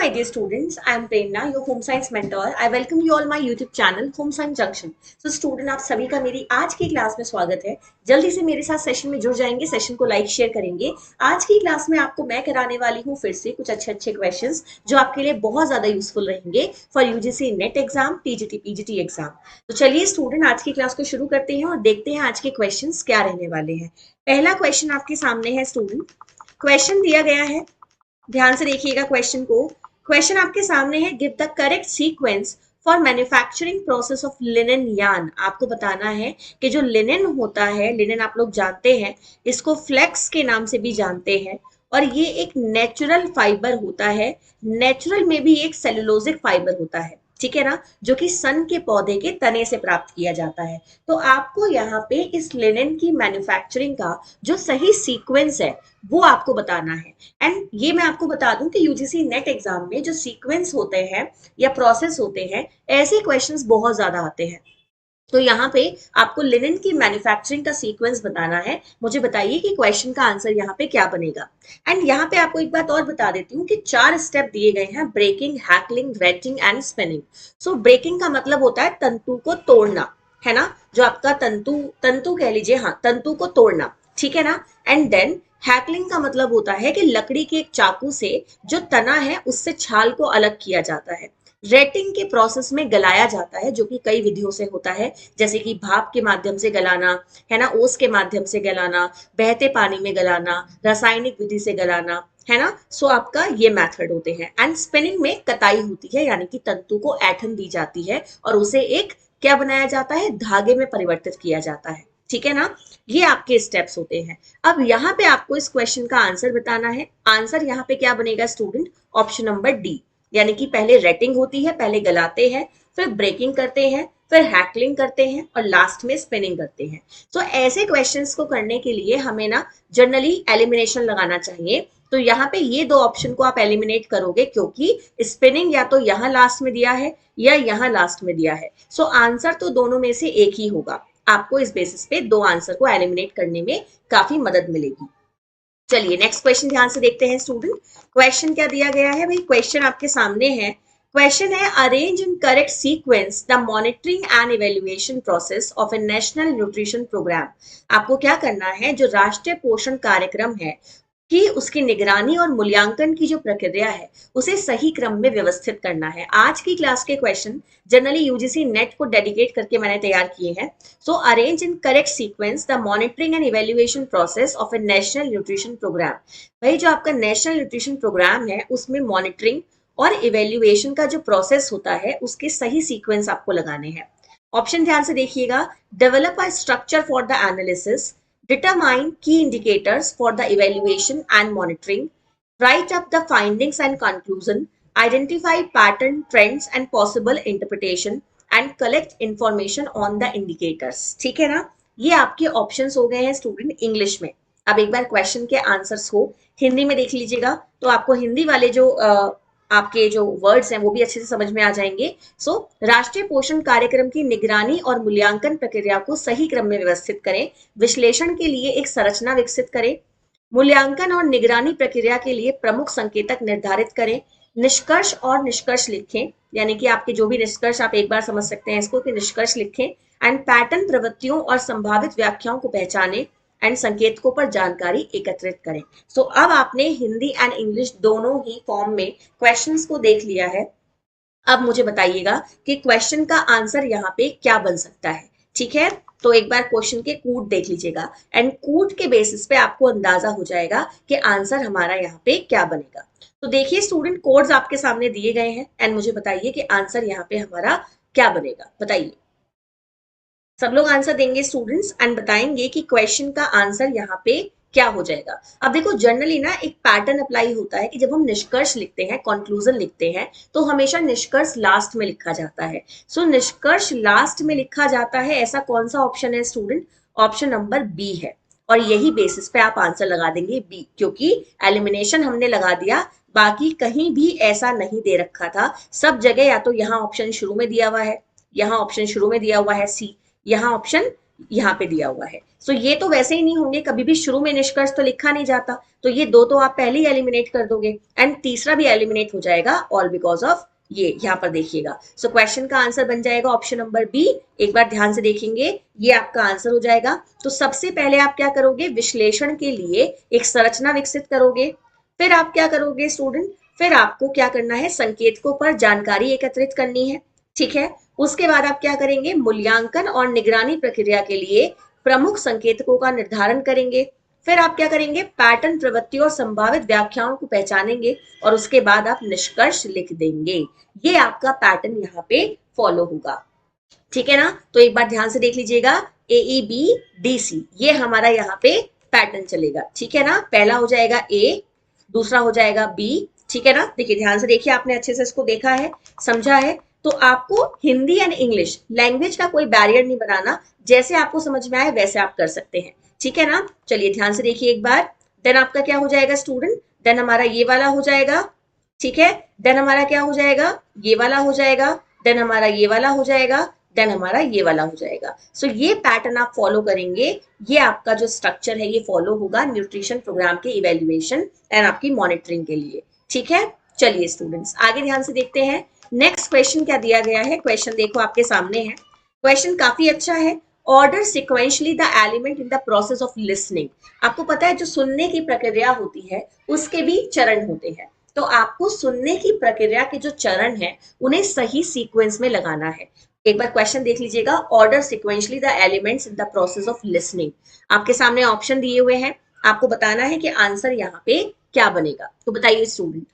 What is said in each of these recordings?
my dear students, I am Prerna, your home science mentor. I welcome you all my YouTube channel Home Science Junction. So student आप सभी का मेरी आज की class में स्वागत है। जल्दी से मेरे साथ सेशन में जुड़ जाएंगे, सेशन को लाइक शेयर करेंगे। आज की क्लास में आपको मैं कराने वाली हूँ फिर से कुछ अच्छे अच्छे क्वेश्चंस जो आपके लिए बहुत ज्यादा यूजफुल रहेंगे for UGC net exam, TGT PGT exam. तो चलिए स्टूडेंट आज की क्लास को शुरू करते हैं और देखते हैं आज के क्वेश्चन क्या रहने वाले हैं। पहला क्वेश्चन आपके सामने है स्टूडेंट। क्वेश्चन दिया गया है, ध्यान से देखिएगा क्वेश्चन को। क्वेश्चन आपके सामने है, give the correct sequence for manufacturing process of linen yarn. आपको बताना है कि जो लिनन होता है, लिनन आप लोग जानते हैं, इसको फ्लेक्स के नाम से भी जानते हैं और ये एक नेचुरल फाइबर होता है। नेचुरल में भी एक सेलुलोजिक फाइबर होता है, ठीक है ना, जो कि सन के पौधे के तने से प्राप्त किया जाता है। तो आपको यहाँ पे इस लिनन की मैन्युफैक्चरिंग का जो सही सीक्वेंस है वो आपको बताना है। एंड ये मैं आपको बता दूं कि यूजीसी नेट एग्जाम में जो सीक्वेंस होते हैं या प्रोसेस होते हैं, ऐसे क्वेश्चंस बहुत ज्यादा आते हैं। तो यहाँ पे आपको लिनन की मैन्युफैक्चरिंग का सीक्वेंस बताना है। मुझे बताइए कि क्वेश्चन का आंसर यहाँ पे क्या बनेगा। एंड यहाँ पे आपको एक बात और बता देती हूँ कि 4 स्टेप दिए गए हैं, breaking, hackling, retting and spinning. So breaking का मतलब होता है तंतु को तोड़ना, है ना, जो आपका तंतु तंतु कह लीजिए, हाँ, तंतु को तोड़ना, ठीक है ना। एंड देन हैकलिंग का मतलब होता है कि लकड़ी के एक चाकू से जो तना है उससे छाल को अलग किया जाता है। रेटिंग के प्रोसेस में गलाया जाता है, जो कि कई विधियों से होता है, जैसे कि भाप के माध्यम से गलाना, है ना, ओस के माध्यम से गलाना, बहते पानी में गलाना, रासायनिक विधि से गलाना, है ना। सो आपका ये मेथड होते हैं। एंड स्पिनिंग में कताई होती है, यानी कि तंतु को ऐठन दी जाती है और उसे एक क्या बनाया जाता है, धागे में परिवर्तित किया जाता है, ठीक है ना। ये आपके स्टेप्स होते हैं। अब यहाँ पे आपको इस क्वेश्चन का आंसर बताना है। आंसर यहाँ पे क्या बनेगा स्टूडेंट, ऑप्शन नंबर डी, यानी कि पहले रेटिंग होती है, पहले गलाते हैं, फिर ब्रेकिंग करते हैं, फिर हैकलिंग करते हैं और लास्ट में स्पिनिंग करते हैं। तो ऐसे क्वेश्चंस को करने के लिए हमें ना जनरली एलिमिनेशन लगाना चाहिए। तो यहाँ पे ये 2 ऑप्शन को आप एलिमिनेट करोगे, क्योंकि स्पिनिंग या तो यहाँ लास्ट में दिया है या यहाँ लास्ट में दिया है। सो आंसर तो दोनों में से एक ही होगा। आपको इस बेसिस पे 2 आंसर को एलिमिनेट करने में काफी मदद मिलेगी। चलिए नेक्स्ट क्वेश्चन ध्यान से देखते हैं स्टूडेंट। क्वेश्चन क्या दिया गया है भाई, क्वेश्चन आपके सामने है। क्वेश्चन है, arrange in correct sequence the monitoring and evaluation process of a national nutrition programme. आपको क्या करना है, जो राष्ट्रीय पोषण कार्यक्रम है कि उसकी निगरानी और मूल्यांकन की जो प्रक्रिया है उसे सही क्रम में व्यवस्थित करना है। आज की क्लास के क्वेश्चन जनरली यूजीसी नेट को डेडिकेट करके मैंने तैयार किए हैं। So arrange in correct sequence the monitoring and evaluation process of a national nutrition programme. भाई जो आपका नेशनल न्यूट्रिशन प्रोग्राम है उसमें मॉनिटरिंग और इवेल्युएशन का जो प्रोसेस होता है उसके सही सीक्वेंस आपको लगाने हैं। ऑप्शन ध्यान से देखिएगा, develop a structure for the analysis, determine key indicators for the evaluation and monitoring, write up the findings and conclusion, identify pattern, trends and possible interpretation, and collect information on the indicators। ठीक है ना, ये आपके options हो गए हैं student English में। अब एक बार क्वेश्चन के आंसर्स को हिंदी में देख लीजिएगा, तो आपको हिंदी वाले जो आपके जो वर्ड्स हैं वो भी अच्छे से समझ में आ जाएंगे। सो राष्ट्रीय पोषण कार्यक्रम की निगरानी और मूल्यांकन प्रक्रिया को सही क्रम में व्यवस्थित करें, विश्लेषण के लिए एक संरचना विकसित करें, मूल्यांकन और निगरानी प्रक्रिया के लिए प्रमुख संकेतक निर्धारित करें, निष्कर्ष और निष्कर्ष लिखें, यानी कि आपके जो भी निष्कर्ष, आप एक बार समझ सकते हैं इसको कि निष्कर्ष लिखें, एंड पैटर्न, प्रवृत्तियों और संभावित व्याख्याओं को पहचानें एंड संकेतकों पर जानकारी एकत्रित करें। सो अब आपने हिंदी एंड इंग्लिश दोनों ही फॉर्म में क्वेश्चंस को देख लिया है। अब मुझे बताइएगा कि क्वेश्चन का आंसर यहाँ पे क्या बन सकता है, ठीक है। तो एक बार क्वेश्चन के कूट देख लीजिएगा एंड कूट के बेसिस पे आपको अंदाजा हो जाएगा कि आंसर हमारा यहाँ पे क्या बनेगा। तो देखिए स्टूडेंट, कोड्स आपके सामने दिए गए हैं एंड मुझे बताइए कि आंसर यहाँ पे हमारा क्या बनेगा। बताइए, सब लोग आंसर देंगे स्टूडेंट्स एंड बताएंगे कि क्वेश्चन का आंसर यहाँ पे क्या हो जाएगा। अब देखो जनरली ना एक पैटर्न अप्लाई होता है कि जब हम निष्कर्ष लिखते हैं, कंक्लूजन लिखते हैं, तो हमेशा निष्कर्ष लास्ट में लिखा जाता है। सो निष्कर्ष लास्ट में लिखा जाता है, ऐसा कौन सा ऑप्शन है स्टूडेंट, ऑप्शन नंबर बी है। और यही बेसिस पे आप आंसर लगा देंगे बी, क्योंकि एलिमिनेशन हमने लगा दिया, बाकी कहीं भी ऐसा नहीं दे रखा था। सब जगह या तो यहाँ ऑप्शन शुरू में दिया हुआ है, यहाँ ऑप्शन शुरू में दिया हुआ है सी, यहाँ ऑप्शन यहाँ पे दिया हुआ है। सो ये तो वैसे ही नहीं होंगे, कभी भी शुरू में निष्कर्ष तो लिखा नहीं जाता, तो ये दो तो आप पहले ही एलिमिनेट कर दोगे, एंड तीसरा भी एलिमिनेट हो जाएगा ऑल बिकॉज ऑफ ये। यहाँ पर देखिएगा, सो क्वेश्चन का आंसर बन जाएगा ऑप्शन नंबर बी। एक बार ध्यान से देखेंगे, ये आपका आंसर हो जाएगा। तो सबसे पहले आप क्या करोगे, विश्लेषण के लिए एक संरचना विकसित करोगे। फिर आप क्या करोगे स्टूडेंट, फिर आपको क्या करना है, संकेतकों पर जानकारी एकत्रित करनी है, ठीक है। उसके बाद आप क्या करेंगे, मूल्यांकन और निगरानी प्रक्रिया के लिए प्रमुख संकेतकों का निर्धारण करेंगे। फिर आप क्या करेंगे, पैटर्न, प्रवृत्तियों और संभावित व्याख्याओं को पहचानेंगे, और उसके बाद आप निष्कर्ष लिख देंगे। ये आपका पैटर्न यहाँ पे फॉलो होगा, ठीक है ना। तो एक बार ध्यान से देख लीजिएगा, AEBDC ये हमारा यहाँ पे पैटर्न चलेगा, ठीक है ना। पहला हो जाएगा ए, दूसरा हो जाएगा बी, ठीक है ना। देखिए ध्यान से देखिए, आपने अच्छे से इसको देखा है, समझा है। तो आपको हिंदी एंड इंग्लिश लैंग्वेज का कोई बैरियर नहीं बनाना, जैसे आपको समझ में आए वैसे आप कर सकते हैं, ठीक है ना। चलिए ध्यान से देखिए एक बार, देन आपका क्या हो जाएगा स्टूडेंट, देन हमारा ये वाला हो जाएगा, ठीक है। देन हमारा क्या हो जाएगा, ये वाला हो जाएगा, देन हमारा ये वाला हो जाएगा, देन हमारा ये वाला हो जाएगा। सो ये पैटर्न आप फॉलो करेंगे, ये आपका जो स्ट्रक्चर है ये फॉलो होगा न्यूट्रिशन प्रोग्राम के इवेल्युएशन एंड आपकी मॉनिटरिंग के लिए, ठीक है। चलिए स्टूडेंट्स आगे ध्यान से देखते हैं, नेक्स्ट क्वेश्चन क्या दिया गया है। क्वेश्चन देखो आपके सामने है, क्वेश्चन काफी अच्छा है। Order sequentially the element in the process of listening. आपको पता है जो सुनने की प्रक्रिया होती है उसके भी चरण होते हैं, तो आपको सुनने की प्रक्रिया के जो चरण है उन्हें सही सीक्वेंस में लगाना है। एक बार क्वेश्चन देख लीजिएगा, order sequentially the elements in the process of listening. आपके सामने ऑप्शन दिए हुए हैं, आपको बताना है कि आंसर यहाँ पे क्या बनेगा। तो बताइए स्टूडेंट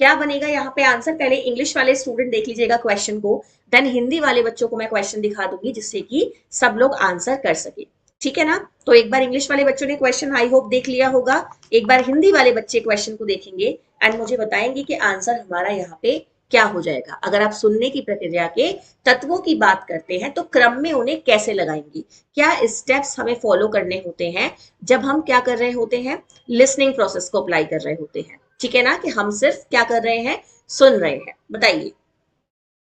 क्या बनेगा यहाँ पे आंसर। पहले इंग्लिश वाले स्टूडेंट देख लीजिएगा क्वेश्चन को, देन हिंदी वाले बच्चों को मैं क्वेश्चन दिखा दूंगी जिससे कि सब लोग आंसर कर सके, ठीक है ना। तो एक बार इंग्लिश वाले बच्चों ने क्वेश्चन आई होप देख लिया होगा, एक बार हिंदी वाले बच्चे क्वेश्चन को देखेंगे एंड मुझे बताएंगे कि आंसर हमारा यहाँ पे क्या हो जाएगा। अगर आप सुनने की प्रक्रिया के तत्वों की बात करते हैं तो क्रम में उन्हें कैसे लगाएंगे, क्या स्टेप्स हमें फॉलो करने होते हैं जब हम क्या कर रहे होते हैं, लिसनिंग प्रोसेस को अप्लाई कर रहे होते हैं, ठीक है ना, कि हम सिर्फ क्या कर रहे हैं, सुन रहे हैं। बताइए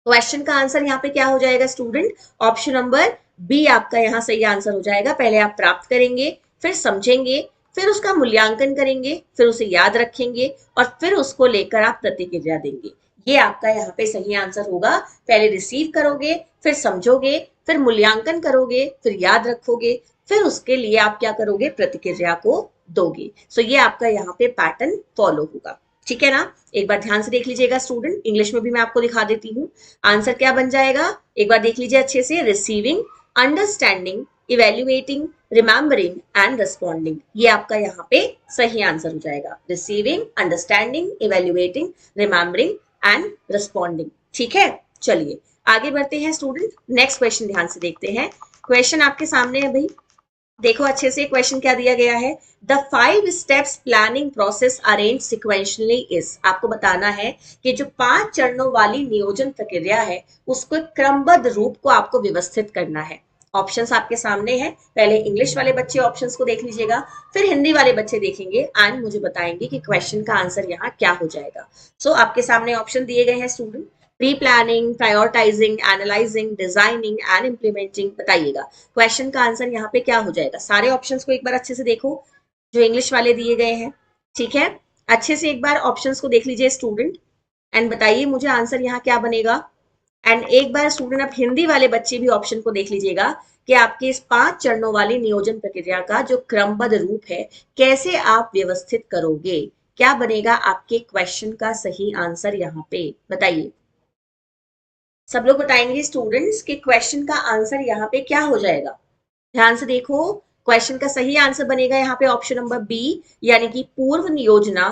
क्वेश्चन का आंसर यहाँ पे क्या हो जाएगा स्टूडेंट, ऑप्शन नंबर बी आपका यहाँ सही आंसर हो जाएगा। पहले आप प्राप्त करेंगे, फिर समझेंगे, फिर उसका मूल्यांकन करेंगे, फिर उसे याद रखेंगे और फिर उसको लेकर आप प्रतिक्रिया देंगे। ये आपका यहाँ पे सही आंसर होगा। पहले रिसीव करोगे, फिर समझोगे, फिर मूल्यांकन करोगे, फिर याद रखोगे, फिर उसके लिए आप क्या करोगे, प्रतिक्रिया को दोगे। सो ये आपका यहाँ पे पैटर्न फॉलो होगा, ठीक है ना। एक बार ध्यान से देख लीजिएगा स्टूडेंट, इंग्लिश में भी मैं आपको दिखा देती हूँ आंसर क्या बन जाएगा। एक बार देख लीजिए अच्छे से, receiving, understanding, evaluating, remembering and responding. ये आपका यहाँ पे सही आंसर हो जाएगा, receiving, understanding, evaluating, remembering and responding, ठीक है। चलिए आगे बढ़ते हैं स्टूडेंट, नेक्स्ट क्वेश्चन ध्यान से देखते हैं। क्वेश्चन आपके सामने है भाई, देखो अच्छे से क्वेश्चन क्या दिया गया है, the 5 steps planning process arrange sequentially is. आपको बताना है कि जो 5 चरणों वाली नियोजन प्रक्रिया है उसको क्रमबद्ध रूप को आपको व्यवस्थित करना है। ऑप्शंस आपके सामने हैं, पहले इंग्लिश वाले बच्चे ऑप्शंस को देख लीजिएगा, फिर हिंदी वाले बच्चे देखेंगे एंड मुझे बताएंगे कि क्वेश्चन का आंसर यहाँ क्या हो जाएगा। सो आपके सामने ऑप्शन दिए गए हैं student, pre planning, prioritising, analysing, designing and implementing. बताइएगा क्वेश्चन का आंसर यहाँ पे क्या हो जाएगा। सारे ऑप्शंस को एक बार अच्छे से देखो जो इंग्लिश वाले दिए गए हैं, ठीक है। अच्छे से एक बार ऑप्शंस को देख लीजिए स्टूडेंट एंड बताइए मुझे आंसर यहाँ क्या बनेगा। एंड एक बार स्टूडेंट आप हिंदी वाले बच्चे भी ऑप्शन को देख लीजिएगा कि आपके इस 5 चरणों वाली नियोजन प्रक्रिया का जो क्रमबद्ध रूप है कैसे आप व्यवस्थित करोगे, क्या बनेगा आपके क्वेश्चन का सही आंसर यहाँ पे। बताइए सब लोग बताएंगे स्टूडेंट्स कि क्वेश्चन का आंसर यहाँ पे क्या हो जाएगा। ध्यान से देखो, क्वेश्चन का सही आंसर बनेगा यहाँ पे ऑप्शन नंबर बी, यानी कि पूर्व नियोजना,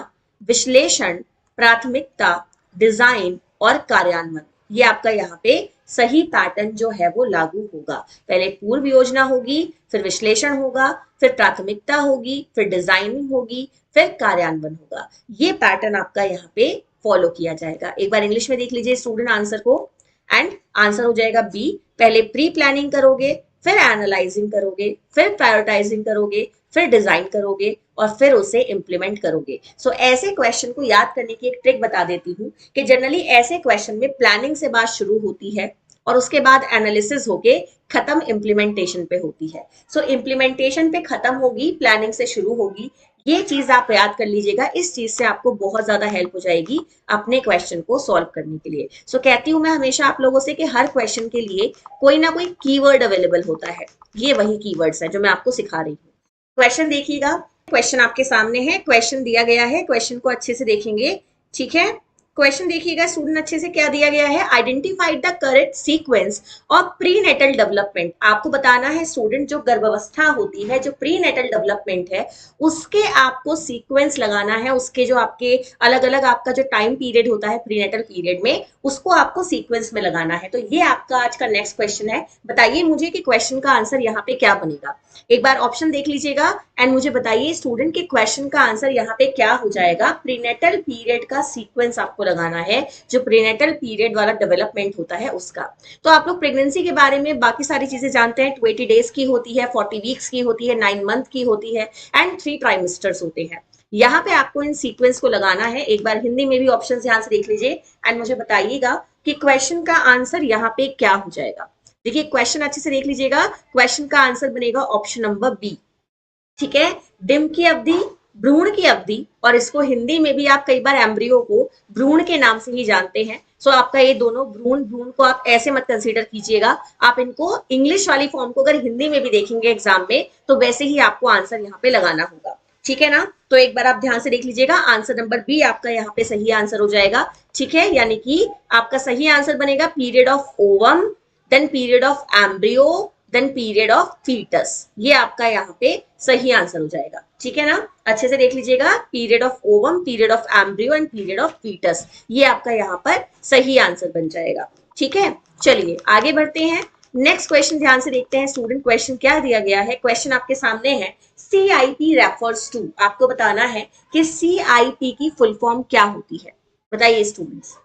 विश्लेषण, प्राथमिकता, डिजाइन और कार्यान्वयन। ये आपका यहाँ पे सही पैटर्न जो है वो लागू होगा। पहले पूर्व योजना होगी, फिर विश्लेषण होगा, फिर प्राथमिकता होगी, फिर डिजाइनिंग होगी, फिर कार्यान्वयन होगा। ये पैटर्न आपका यहाँ पे फॉलो किया जाएगा। एक बार इंग्लिश में देख लीजिए स्टूडेंट आंसर को, एंड आंसर हो जाएगा बी। पहले प्री प्लानिंग करोगे, फिर एनालाइजिंग करोगे, फिर प्रायोरिटाइजिंग करोगे, फिर डिजाइन करोगे और फिर उसे इंप्लीमेंट करोगे। सो ऐसे क्वेश्चन को याद करने की एक ट्रिक बता देती हूँ कि जनरली ऐसे क्वेश्चन में प्लानिंग से बात शुरू होती है, और उसके बाद एनालिसिस होके खत्म इम्प्लीमेंटेशन पे होती है। सो इम्प्लीमेंटेशन पे खत्म होगी, प्लानिंग से शुरू होगी। ये चीज आप याद कर लीजिएगा, इस चीज से आपको बहुत ज्यादा हेल्प हो जाएगी अपने क्वेश्चन को सॉल्व करने के लिए। सो कहती हूं मैं हमेशा आप लोगों से कि हर क्वेश्चन के लिए कोई ना कोई कीवर्ड अवेलेबल होता है। ये वही कीवर्ड्स है जो मैं आपको सिखा रही हूँ। क्वेश्चन देखिएगा, क्वेश्चन आपके सामने है, क्वेश्चन दिया गया है, क्वेश्चन को अच्छे से देखेंगे। ठीक है, क्वेश्चन देखिएगा स्टूडेंट अच्छे से, क्या दिया गया है, identified the correct sequence of prenatal development. आपको बताना है स्टूडेंट जो गर्भावस्था होती है, जो प्रीनेटल डेवलपमेंट है, उसके आपको सीक्वेंस लगाना है, उसके जो आपके अलग अलग आपका जो टाइम पीरियड होता है प्रीनेटल पीरियड में, उसको आपको सीक्वेंस में लगाना है। तो ये आपका आज का नेक्स्ट क्वेश्चन है। बताइए मुझे कि क्वेश्चन का आंसर यहाँ पे क्या बनेगा। एक बार ऑप्शन देख लीजिएगा एंड मुझे बताइए स्टूडेंट के क्वेश्चन का आंसर यहाँ पे क्या हो जाएगा। प्रीनेटल पीरियड का सीक्वेंस आपको लगाना है, जो प्रीनेटल पीरियड वाला डेवलपमेंट होता है उसका। तो आप लोग प्रेगनेंसी के बारे में बाकी सारी चीजें जानते हैं, 20 डेज की होती है, 40 वीक्स की होती है, 9 मंथ की होती है एंड 3 ट्राइमेस्टर्स होते हैं। यहाँ पे आपको इन सीक्वेंस को लगाना है। एक बार हिंदी में भी ऑप्शन ध्यान से देख लीजिए एंड मुझे बताइएगा कि क्वेश्चन का आंसर यहाँ पे क्या हो जाएगा। देखिए क्वेश्चन अच्छे से देख लीजिएगा, क्वेश्चन का आंसर बनेगा ऑप्शन नंबर बी। ठीक है, डिम की अवधि, भ्रूण की अवधि, और इसको हिंदी में भी आप कई बार एम्ब्रियो को भ्रूण के नाम से ही जानते हैं। सो आपका ये दोनों भ्रूण, भ्रूण को आप ऐसे मत कंसीडर कीजिएगा, आप इनको इंग्लिश वाली फॉर्म को अगर हिंदी में भी देखेंगे एग्जाम में तो वैसे ही आपको आंसर यहाँ पे लगाना होगा। ठीक है ना, तो एक बार आप ध्यान से देख लीजिएगा, आंसर नंबर बी आपका यहाँ पे सही आंसर हो जाएगा। ठीक है, यानी कि आपका सही आंसर बनेगा period of ovum, then period of embryo, then period of foetus. ये आपका यहाँ पे सही आंसर हो जाएगा। ठीक है ना, अच्छे से देख लीजिएगा, period of ovum, period of embryo and period of foetus, ये आपका यहाँ पर सही आंसर बन जाएगा। ठीक है, चलिए आगे बढ़ते हैं। नेक्स्ट क्वेश्चन ध्यान से देखते हैं स्टूडेंट, क्वेश्चन क्या दिया गया है। क्वेश्चन आपके सामने है, CIP रेफर्स टू। आपको बताना है कि CIP की फुल फॉर्म क्या होती है। बताइए स्टूडेंट्स,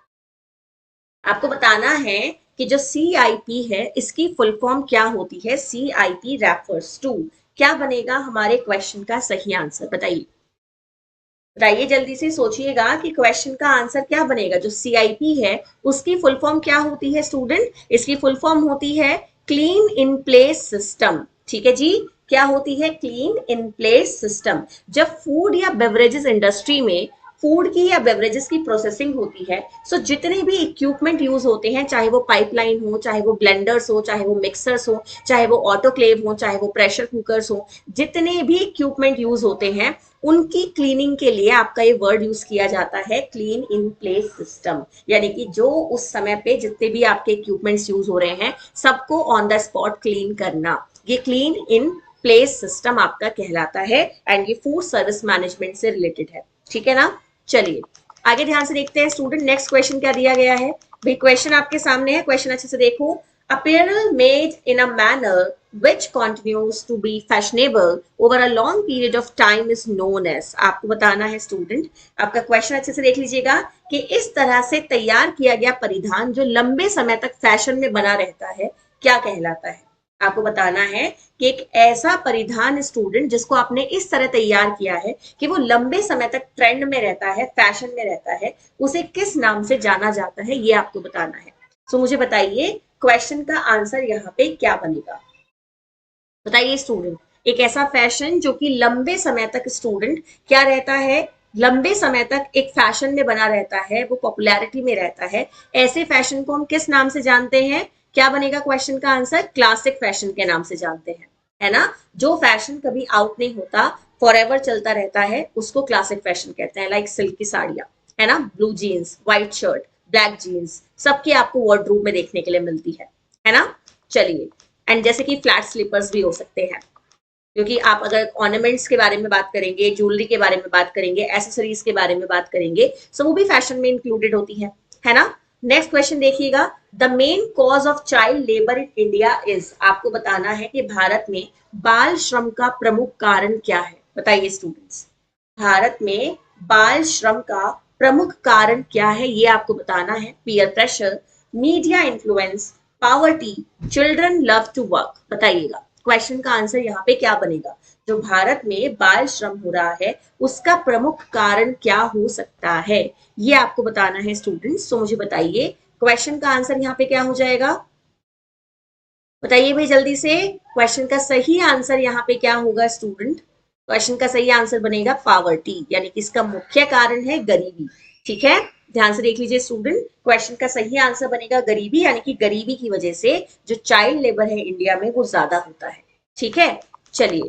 आपको बताना है कि जो CIP है इसकी फुल फॉर्म क्या होती है। CIP रेफर्स टू, क्या बनेगा हमारे क्वेश्चन का सही आंसर, बताइए बताइए, जल्दी से सोचिएगा कि क्वेश्चन का आंसर क्या बनेगा। जो CIP है उसकी फुल फॉर्म क्या होती है स्टूडेंट, इसकी फुल फॉर्म होती है क्लीन इन प्लेस सिस्टम। ठीक है जी, क्या होती है, क्लीन इन प्लेस सिस्टम। जब फूड या बेवरेजेस इंडस्ट्री में फूड की या बेवरेजेस की प्रोसेसिंग होती है, सो जितने भी इक्विपमेंट यूज होते हैं, चाहे वो पाइपलाइन हो, चाहे वो ब्लेंडर्स हो, चाहे वो मिक्सर्स हो, चाहे वो ऑटोक्लेव हो, चाहे वो प्रेशर कुकर्स हो, जितने भी इक्विपमेंट यूज होते हैं उनकी क्लीनिंग के लिए आपका ये वर्ड यूज किया जाता है क्लीन इन प्लेस सिस्टम। यानी कि जो उस समय पे जितने भी आपके इक्विपमेंट्स यूज हो रहे हैं सबको ऑन द स्पॉट क्लीन करना, ये क्लीन इन प्लेस सिस्टम आपका कहलाता है एंड ये फूड सर्विस मैनेजमेंट से रिलेटेड है। ठीक है ना, चलिए आगे ध्यान से देखते हैं स्टूडेंट, नेक्स्ट क्वेश्चन क्या दिया गया है। भाई क्वेश्चन आपके सामने है, क्वेश्चन अच्छे से देखो। Apparel made in a manner which continues to be fashionable over a long period of time is known as। आपको बताना है स्टूडेंट, आपका क्वेश्चन अच्छे से देख लीजिएगा कि इस तरह से तैयार किया गया परिधान जो लंबे समय तक फैशन में बना रहता है क्या कहलाता है। आपको बताना है कि एक ऐसा परिधान स्टूडेंट जिसको आपने इस तरह तैयार किया है कि वो लंबे समय तक ट्रेंड में रहता है, फैशन में रहता है, उसे किस नाम से जाना जाता है, ये आपको बताना है। सो मुझे बताइए क्वेश्चन का आंसर यहाँ पे क्या बनेगा। बताइए स्टूडेंट, एक ऐसा फैशन जो कि लंबे समय तक स्टूडेंट क्या रहता है, लंबे समय तक एक फैशन में बना रहता है, वो पॉपुलैरिटी में रहता है, ऐसे फैशन को हम किस नाम से जानते हैं। क्या बनेगा क्वेश्चन का आंसर, क्लासिक फैशन के नाम से जानते हैं, है ना। जो फैशन कभी आउट नहीं होता, फॉरएवर चलता रहता है, उसको क्लासिक फैशन कहते हैं। लाइक सिल्क की साड़ियां, है ना, blue jeans, white shirt, black jeans, सबके आपको वार्डरोब में देखने के लिए मिलती है ना। चलिए, एंड जैसे कि फ्लैट स्लीपर्स भी हो सकते हैं, क्योंकि आप अगर ऑर्नामेंट्स के बारे में बात करेंगे, ज्वेलरी के बारे में बात करेंगे, एसेसरीज के बारे में बात करेंगे, सो वो भी फैशन में इंक्लूडेड होती है ना। नेक्स्ट क्वेश्चन देखिएगा, the main cause of child labour in India is. आपको बताना है कि भारत में बाल श्रम का प्रमुख कारण क्या है। बताइए स्टूडेंट्स, भारत में बाल श्रम का प्रमुख कारण क्या है, ये आपको बताना है। Peer pressure, media influence, poverty, children love to work. बताइएगा क्वेश्चन का आंसर यहाँ पे क्या बनेगा। जो भारत में बाल श्रम हो रहा है उसका प्रमुख कारण क्या हो सकता है, ये आपको बताना है स्टूडेंट्स। तो मुझे बताइए क्वेश्चन का आंसर यहाँ पे क्या हो जाएगा। बताइए भाई जल्दी से, क्वेश्चन का सही आंसर यहाँ पे क्या होगा स्टूडेंट? क्वेश्चन का सही आंसर बनेगा पावर्टी, यानी कि इसका मुख्य कारण है गरीबी। ठीक है, ध्यान से देख लीजिए स्टूडेंट, क्वेश्चन का सही आंसर बनेगा गरीबी, यानी कि गरीबी की वजह से जो चाइल्ड लेबर है इंडिया में वो ज्यादा होता है। ठीक है, चलिए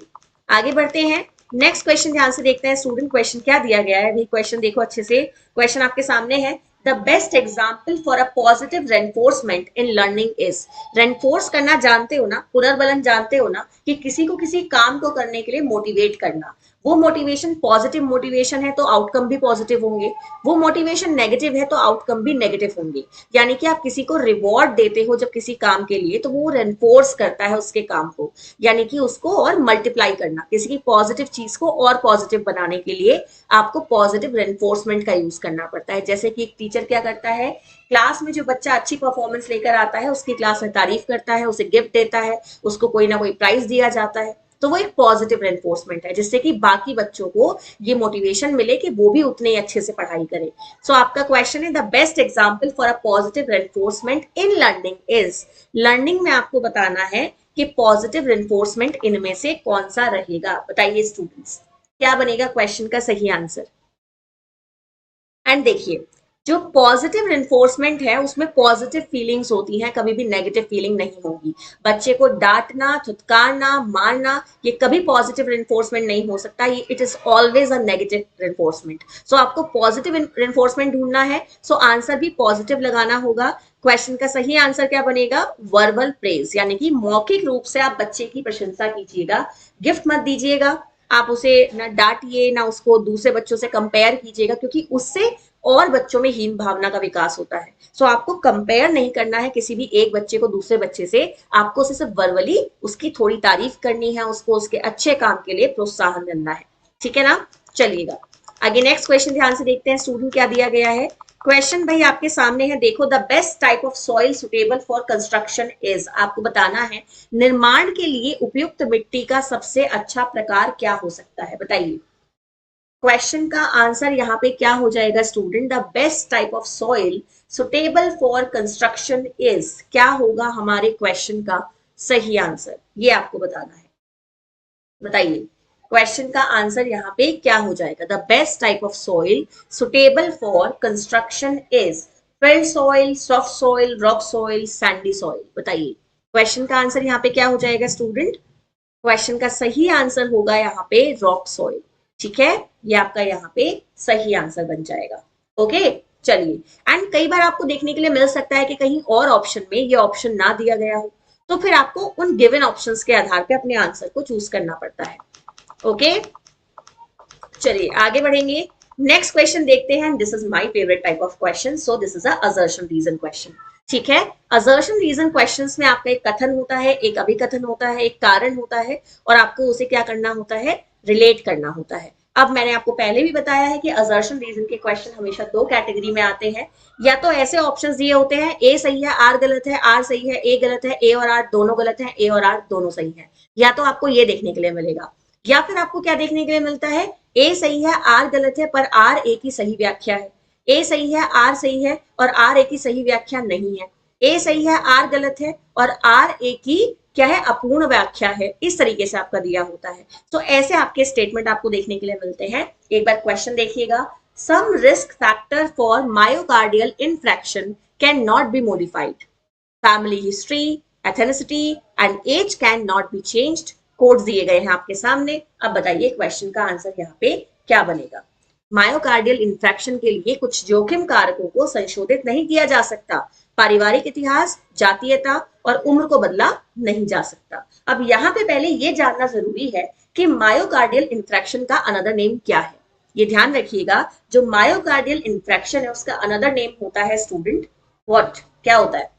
आगे बढ़ते हैं। नेक्स्ट क्वेश्चन ध्यान से देखते हैं स्टूडेंट, क्वेश्चन क्या दिया गया है भाई, क्वेश्चन देखो अच्छे से, क्वेश्चन आपके सामने है। The best example for a positive reinforcement in learning is, reinforce करना जानते हो ना, पुनर्बलन जानते हो ना, कि किसी को किसी काम को करने के लिए मोटिवेट करना। वो मोटिवेशन पॉजिटिव मोटिवेशन है तो आउटकम भी पॉजिटिव होंगे, वो मोटिवेशन नेगेटिव है तो आउटकम भी नेगेटिव होंगे। यानी कि आप किसी को रिवॉर्ड देते हो जब किसी काम के लिए, तो वो रेनफोर्स करता है उसके काम को, यानी कि उसको और मल्टीप्लाई करना, किसी की पॉजिटिव चीज को और पॉजिटिव बनाने के लिए आपको पॉजिटिव रेनफोर्समेंट का यूज करना पड़ता है। जैसे कि एक टीचर क्या करता है, क्लास में जो बच्चा अच्छी परफॉर्मेंस लेकर आता है उसकी क्लास में तारीफ करता है, उसे गिफ्ट देता है, उसको कोई ना कोई प्राइज दिया जाता है, तो वो एक पॉजिटिव रेनफोर्समेंट है, जिससे कि बाकी बच्चों को ये मोटिवेशन मिले कि वो भी उतने अच्छे से पढ़ाई करें। सो आपका क्वेश्चन है the best example for a positive reinforcement in learning is, learning में आपको बताना है कि पॉजिटिव रेनफोर्समेंट इनमें से कौन सा रहेगा। बताइए स्टूडेंट्स, क्या बनेगा क्वेश्चन का सही आंसर? एंड देखिए, जो पॉजिटिव रिन्फोर्समेंट है उसमें पॉजिटिव फीलिंग्स होती हैं, कभी भी नेगेटिव फीलिंग नहीं होगी। बच्चे को डांटना, थुतकारना, मारना, ये कभी पॉजिटिव रिन्फोर्समेंट नहीं हो सकता, ये it is always a negative reinforcement. So आपको पॉजिटिव रिन्फोर्समेंट ढूंढना है, सो आंसर भी पॉजिटिव लगाना होगा। क्वेश्चन का सही आंसर क्या बनेगा? वर्बल प्रेज, यानी कि मौखिक रूप से आप बच्चे की प्रशंसा कीजिएगा, गिफ्ट मत दीजिएगा। आप उसे ना डांटिए ना उसको दूसरे बच्चों से कंपेयर कीजिएगा, क्योंकि उससे और बच्चों में हीन भावना का विकास होता है। सो आपको कंपेयर नहीं करना है किसी भी एक बच्चे को दूसरे बच्चे से, आपको उसे सिर्फ वर्बली उसकी थोड़ी तारीफ करनी है, उसको उसके अच्छे काम के लिए प्रोत्साहन देना है। ठीक है ना, चलिएगा आगे नेक्स्ट क्वेश्चन ध्यान से देखते हैं स्टूडेंट, क्या दिया गया है। क्वेश्चन भाई आपके सामने है, देखो the best type of soil suitable for construction is, आपको बताना है निर्माण के लिए उपयुक्त मिट्टी का सबसे अच्छा प्रकार क्या हो सकता है। बताइए क्वेश्चन का आंसर यहाँ पे क्या हो जाएगा student? The best type of soil suitable for construction is, क्या होगा हमारे क्वेश्चन का सही आंसर, ये आपको बताना है। बताइए क्वेश्चन का आंसर यहाँ पे क्या हो जाएगा? The best type of soil suitable for construction is filled soil, soft soil, rock soil, Sandy soil. बताइए क्वेश्चन का आंसर यहाँ पे क्या हो जाएगा स्टूडेंट? क्वेश्चन का सही आंसर होगा यहाँ पे रॉक सॉइल। ठीक है, ये आपका यहाँ पे सही आंसर बन जाएगा। ओके, चलिए। एंड कई बार आपको देखने के लिए मिल सकता है कि कहीं और ऑप्शन में ये ऑप्शन ना दिया गया हो, तो फिर आपको उन गिवन ऑप्शंस के आधार पे अपने आंसर को चूज करना पड़ता है। ओके, चलिए आगे बढ़ेंगे। नेक्स्ट क्वेश्चन देखते हैं, this is my favourite type of question, so this is a assertion reason question. ठीक है, असर्शन रीजन क्वेश्चंस में आपका एक कथन होता है, एक अभिकथन होता है, एक कारण होता है, और आपको उसे क्या करना होता है? रिलेट करना होता है। अब मैंने आपको पहले भी बताया है कि असर्शन रीजन के क्वेश्चन हमेशा दो कैटेगरी में आते हैं। या तो ऐसे ऑप्शंस दिए होते हैं ए सही है आर गलत है, आर सही है ए गलत है, ए और आर दोनों गलत है, ए और आर दोनों सही है। या तो आपको ये देखने के लिए मिलेगा, या फिर आपको क्या देखने के लिए मिलता है? ए सही है आर गलत है पर आर ए की सही व्याख्या है, ए सही है आर सही है और आर ए की सही व्याख्या नहीं है, ए सही है आर गलत है और आर ए की क्या है? अपूर्ण व्याख्या है। इस तरीके से आपका दिया होता है। तो ऐसे आपके स्टेटमेंट आपको देखने के लिए मिलते हैं। एक बार क्वेश्चन देखिएगा, some risk factor for myocardial infarction can not be modified, family history, ethnicity and age can not be changed. Codes दिए गए हैं आपके सामने। अब बताइए क्वेश्चन का आंसर यहाँ पे क्या बनेगा? मायोकार्डियल इंफ्रैक्शन के लिए कुछ जोखिम कारकों को संशोधित नहीं किया जा सकता, पारिवारिक इतिहास, जातीयता और उम्र को बदला नहीं जा सकता। अब यहाँ पे पहले ये जानना जरूरी है कि मायोकार्डियल इंफ्रैक्शन का अनदर नेम क्या है। ये ध्यान रखिएगा, जो मायोकार्डियल इंफ्रैक्शन है उसका अनदर नेम होता है स्टूडेंट व्हाट? क्या होता है?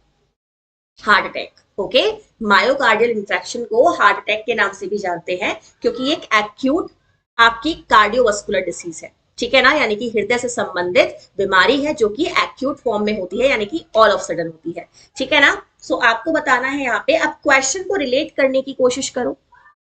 Heart attack. Okay, myocardial infraction को हार्ट अटैक के नाम से भी जानते हैं, क्योंकि एक एक्यूट आपकी कार्डियोवास्कुलर डिसीज है। ठीक है ना, यानी कि हृदय से संबंधित बीमारी है जो कि एक्यूट फॉर्म में होती है, यानी कि ऑल ऑफ सडन होती है। ठीक है ना, सो आपको बताना है यहाँ पे। अब क्वेश्चन को रिलेट करने की कोशिश करो,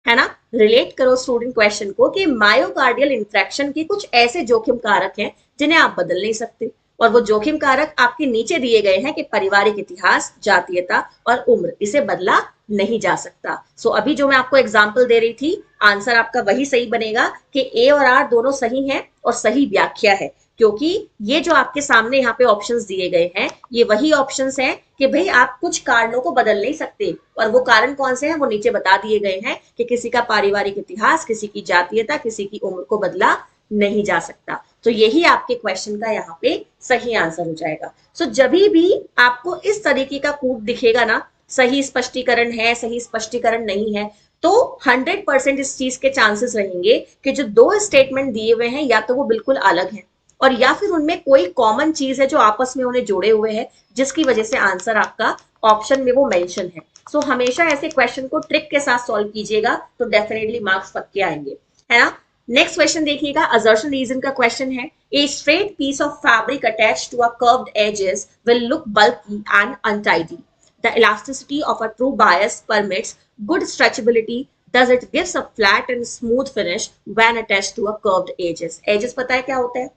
है ना, रिलेट करो स्टूडेंट क्वेश्चन को कि मायोकार्डियल इंफ्रैक्शन के कुछ ऐसे जोखिम कारक हैं जिन्हें आप बदल नहीं सकते, और वो जोखिम कारक आपके नीचे दिए गए हैं कि पारिवारिक इतिहास, जातीयता और उम्र, इसे बदला नहीं जा सकता। सो अभी जो मैं आपको एग्जाम्पल दे रही थी, आंसर आपका वही सही बनेगा कि ए और आर दोनों सही हैं और सही व्याख्या है, क्योंकि ये जो आपके सामने यहाँ पे ऑप्शंस दिए गए हैं, ये वही ऑप्शंस हैं कि भाई आप कुछ कारणों को बदल नहीं सकते, और वो कारण कौन से हैं वो नीचे बता दिए गए हैं कि किसी का पारिवारिक इतिहास, किसी की जातीयता, किसी की उम्र को बदला नहीं जा सकता। तो यही आपके क्वेश्चन का यहाँ पे सही आंसर हो जाएगा। सो जब भी आपको इस तरीके का कूट दिखेगा ना, सही स्पष्टीकरण है, सही स्पष्टीकरण नहीं है, तो 100% इस चीज के चांसेस रहेंगे कि जो दो स्टेटमेंट दिए हुए हैं या तो वो बिल्कुल अलग हैं, और या फिर उनमें कोई कॉमन चीज है जो आपस में उन्हें जोड़े हुए है, जिसकी वजह से आंसर आपका ऑप्शन में वो मेंशन है। सो हमेशा ऐसे क्वेश्चन को ट्रिक के साथ सॉल्व कीजिएगा, तो डेफिनेटली मार्क्स पक्के आएंगे, है ना। नेक्स्ट क्वेश्चन देखिएगा, असर्शन रीजन का क्वेश्चन है। A straight piece of fabric attached to a curved edges will look bulky and untidy. The elasticity of a true bias permits good stretchability, thus it gives a flat and smooth finish when attached to a curved edges. Edges पता है क्या होता है?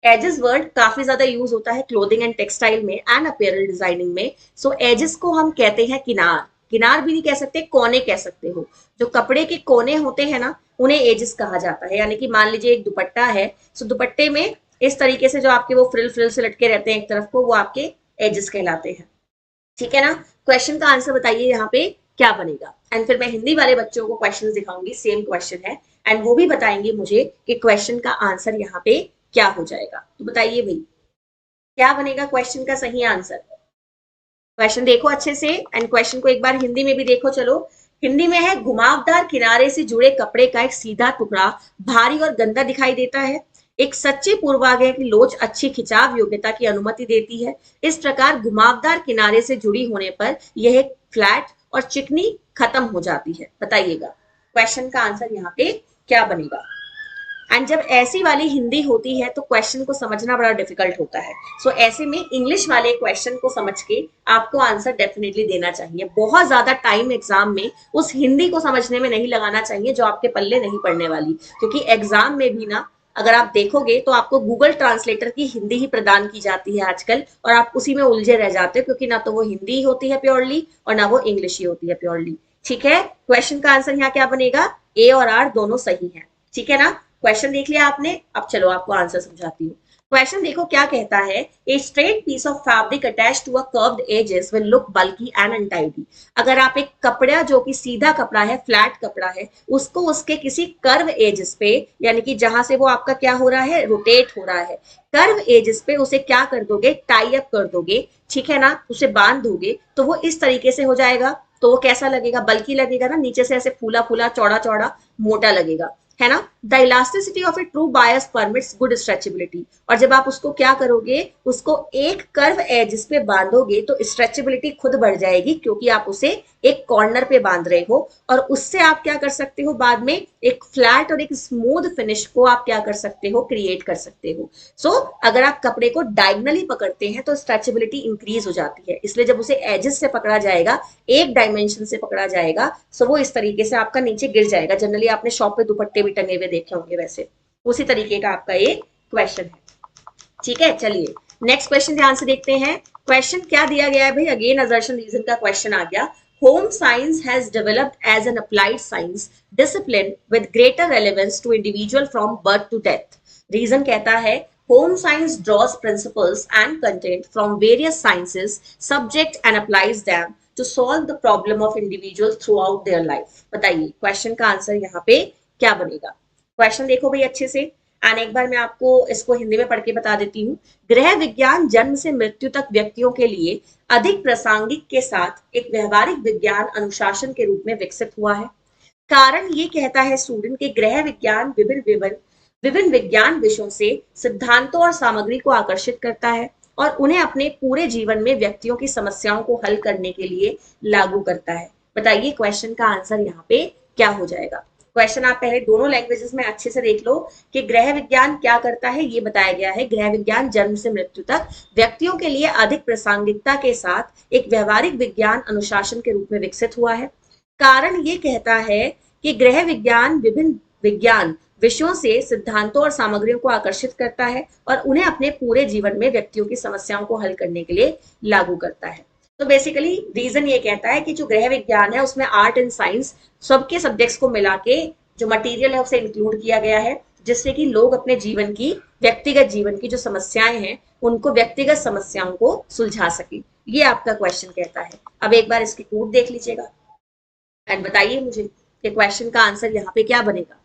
Edges word काफी ज्यादा use होता है clothing and textile में एंड अपीयरल डिजाइनिंग में। सो एजेस को हम कहते हैं किनार, किनार भी नहीं कह सकते, कोने कह सकते हो। जो कपड़े के कोने होते हैं ना, उन्हें एजेस कहा जाता है। यानी कि मान लीजिए एक दुपट्टा है, सो दुपट्टे में इस तरीके से जो आपके वो फ्रिल फ्रिल से लटके रहते हैं एक तरफ को, वो आपके एजेस कहलाते हैं, ठीक है ना। क्वेश्चन का आंसर बताइए यहाँ पे क्या बनेगा, एंड फिर मैं हिंदी वाले बच्चों को क्वेश्चन दिखाऊंगी, सेम क्वेश्चन है, एंड वो भी बताएंगे मुझे कि क्वेश्चन का आंसर यहाँ पे क्या हो जाएगा। तो बताइए भाई क्या बनेगा क्वेश्चन का सही आंसर। क्वेश्चन देखो अच्छे से, एंड क्वेश्चन को एक बार हिंदी में भी देखो। चलो, हिंदी में है, घुमावदार किनारे से जुड़े कपड़े का एक सीधा टुकड़ा भारी और गंदा दिखाई देता है। एक सच्चे पूर्वाग्रह की लोच अच्छी खिंचाव योग्यता की अनुमति देती है। इस प्रकार घुमावदार किनारे से जुड़ी होने पर यह फ्लैट और चिकनी खत्म हो जाती है। बताइएगा क्वेश्चन का आंसर यहाँ पे क्या बनेगा। एंड जब ऐसी वाली हिंदी होती है तो क्वेश्चन को समझना बड़ा डिफिकल्ट होता है। सो ऐसे में इंग्लिश वाले क्वेश्चन को समझ के आपको आंसर डेफिनेटली देना चाहिए। बहुत ज्यादा टाइम एग्जाम में उस हिंदी को समझने में नहीं लगाना चाहिए जो आपके पल्ले नहीं पड़ने वाली, क्योंकि एग्जाम में भी ना अगर आप देखोगे तो आपको गूगल ट्रांसलेटर की हिंदी ही प्रदान की जाती है आजकल, और आप उसी में उलझे रह जाते हो, क्योंकि ना तो वो हिंदी होती है प्योरली और ना वो इंग्लिश ही होती है प्योरली। ठीक है, क्वेश्चन का आंसर यहाँ क्या बनेगा, ए और आर दोनों सही है, ठीक है ना। क्वेश्चन देख लिया आपने, अब चलो आपको आंसर समझाती हूँ। क्वेश्चन देखो क्या कहता है, a straight piece of fabric attached to a curved edges will look bulky and untidy. अगर आप एक कपड़ा जो कि सीधा कपड़ा है, फ्लैट कपड़ा है, उसको उसके किसी कर्व एजेस पे, यानी कि जहां से वो आपका क्या हो रहा है, रोटेट हो रहा है, कर्व एजेस पे उसे क्या कर दोगे, टाई अप कर दोगे, ठीक है ना, उसे बांध दोगे, तो वो इस तरीके से हो जाएगा। तो वो कैसा लगेगा, बल्कि लगेगा ना, नीचे से ऐसे फूला फूला चौड़ा चौड़ा मोटा लगेगा, है ना। The elasticity of A true bias permits good stretchability. और जब आप उसको क्या करोगे, उसको एक कर्व एज पे बांधोगे तो स्ट्रेचेबिलिटी खुद बढ़ जाएगी, क्योंकि आप उसे एक कॉर्नर पे बांध रहे हो, और उससे आप क्या कर सकते हो, बाद में एक फ्लैट और एक स्मूथ फिनिश को आप क्या कर सकते हो, क्रिएट कर सकते हो। सो अगर आप कपड़े को डायगनली पकड़ते हैं तो स्ट्रेचेबिलिटी इंक्रीज हो जाती है, इसलिए जब उसे एजेस से पकड़ा जाएगा, एक डायमेंशन से पकड़ा जाएगा, सो वो इस तरीके से आपका नीचे गिर जाएगा। जनरली आपने शॉप पे दुपट्टे भी टंगे हुए देखे होंगे, वैसे उसी तरीके का आपका ये क्वेश्चन है, ठीक है। चलिए नेक्स्ट क्वेश्चन ध्यान से देखते हैं। क्वेश्चन क्या दिया गया है भाई, अगेन असर्शन रीजन का क्वेश्चन आ गया। Home science has developed as an applied science discipline with greater relevance to individual from birth to death. Reason कहता है, home science draws principles and content from various sciences subject and applies them to solve the problem of individuals throughout their life। बताइए question का answer यहाँ पे क्या बनेगा। Question देखो भाई अच्छे से, एंड एक बार मैं आपको इसको हिंदी में पढ़ के बता देती हूँ। गृह विज्ञान जन्म से मृत्यु तक व्यक्तियों के लिए अधिक प्रासंगिक के साथ एक व्यवहारिक विज्ञान अनुशासन के रूप में विकसित हुआ है। कारण ये कहता है स्टूडेंट के गृह विज्ञान विभिन्न विज्ञान विषयों से सिद्धांतों और सामग्री को आकर्षित करता है और उन्हें अपने पूरे जीवन में व्यक्तियों की समस्याओं को हल करने के लिए लागू करता है। बताइए क्वेश्चन का आंसर यहाँ पे क्या हो जाएगा। क्वेश्चन आप पहले दोनों लैंग्वेजेस में अच्छे से देख लो कि गृह विज्ञान क्या करता है, ये बताया गया है। गृह विज्ञान जन्म से मृत्यु तक व्यक्तियों के लिए अधिक प्रासंगिकता के साथ एक व्यवहारिक विज्ञान अनुशासन के रूप में विकसित हुआ है। कारण ये कहता है कि गृह विज्ञान विभिन्न विज्ञान विषयों से सिद्धांतों और सामग्रियों को आकर्षित करता है और उन्हें अपने पूरे जीवन में व्यक्तियों की समस्याओं को हल करने के लिए लागू करता है। तो बेसिकली रीजन ये कहता है कि जो गृह विज्ञान है उसमें आर्ट एंड साइंस सबके सब्जेक्ट्स को मिला के जो मटेरियल है उसे इंक्लूड किया गया है, जिससे कि लोग अपने जीवन की, व्यक्तिगत जीवन की जो समस्याएं हैं उनको, व्यक्तिगत समस्याओं को सुलझा सके। ये आपका क्वेश्चन कहता है। अब एक बार इसकी कोड देख लीजिएगा एंड बताइए मुझे कि क्वेश्चन का आंसर यहाँ पे क्या बनेगा।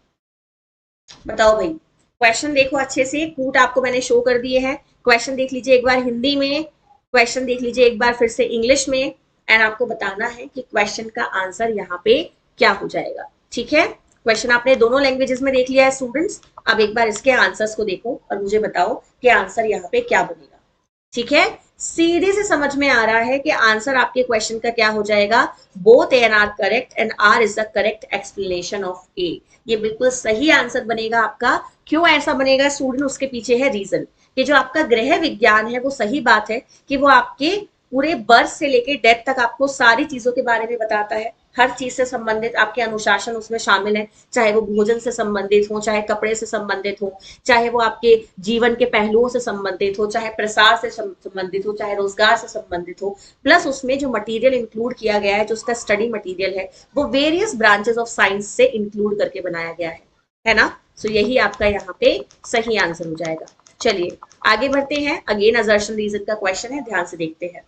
बताओ भाई, क्वेश्चन देखो अच्छे से, कूट आपको मैंने शो कर दिए हैं। क्वेश्चन देख लीजिए एक बार हिंदी में, क्वेश्चन देख लीजिए एक बार फिर से इंग्लिश में, एंड आपको बताना है कि क्वेश्चन का आंसर यहाँ पे क्या हो जाएगा। ठीक है, क्वेश्चन आपने दोनों लैंग्वेजेस में देख लिया है स्टूडेंट्स। अब एक बार इसके आंसर्स को देखो और मुझे बताओ कि आंसर यहाँ पे क्या बनेगा। ठीक है, सीधे से समझ में आ रहा है कि आंसर आपके क्वेश्चन का क्या हो जाएगा। Both A and R correct and R is the correct explanation of A. ये बिल्कुल सही आंसर बनेगा आपका। क्यों ऐसा बनेगा स्टूडेंट, उसके पीछे है रीजन कि जो आपका गृह विज्ञान है वो सही बात है कि वो आपके पूरे बर्थ से लेके डेथ तक आपको सारी चीजों के बारे में बताता है। हर चीज से संबंधित आपके अनुशासन उसमें शामिल है, चाहे वो भोजन से संबंधित हो, चाहे कपड़े से संबंधित हो, चाहे वो आपके जीवन के पहलुओं से संबंधित हो, चाहे प्रसार से संबंधित हो, चाहे रोजगार से संबंधित हो। प्लस उसमें जो मटेरियल इंक्लूड किया गया है, जो उसका स्टडी मटेरियल है, वो वेरियस ब्रांचेस ऑफ साइंस से इंक्लूड करके बनाया गया है ना। सो यही आपका यहाँ पे सही आंसर हो जाएगा। चलिए आगे बढ़ते हैं। अगेन असर्शन रीजन का क्वेश्चन है, ध्यान से देखते हैं।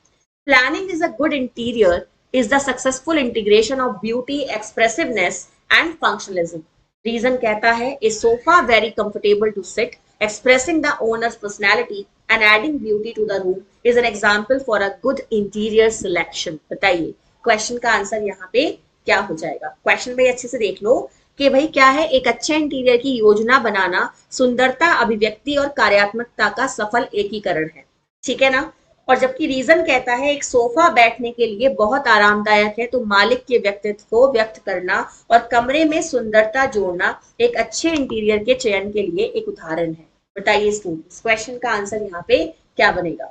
Planning is a good interior is the successful integration of beauty, expressiveness and functionalism. Reason कहता है a sofa very comfortable to sit, expressing the owner's personality and adding beauty to the room is an example for a good interior selection. बताइए question का answer यहाँ पे क्या हो जाएगा। Question भाई अच्छे से देख लो कि भाई क्या है, एक अच्छे इंटीरियर की योजना बनाना सुंदरता, अभिव्यक्ति और कार्यात्मकता का सफल एकीकरण है। ठीक है ना। और जबकि रीजन कहता है एक सोफा बैठने के लिए बहुत आरामदायक है, तो मालिक के व्यक्तित्व को व्यक्त करना और कमरे में सुंदरता जोड़ना एक अच्छे इंटीरियर के चयन के लिए एक उदाहरण है। बताइए स्टूडेंट्स, क्वेश्चन का आंसर यहाँ पे क्या बनेगा।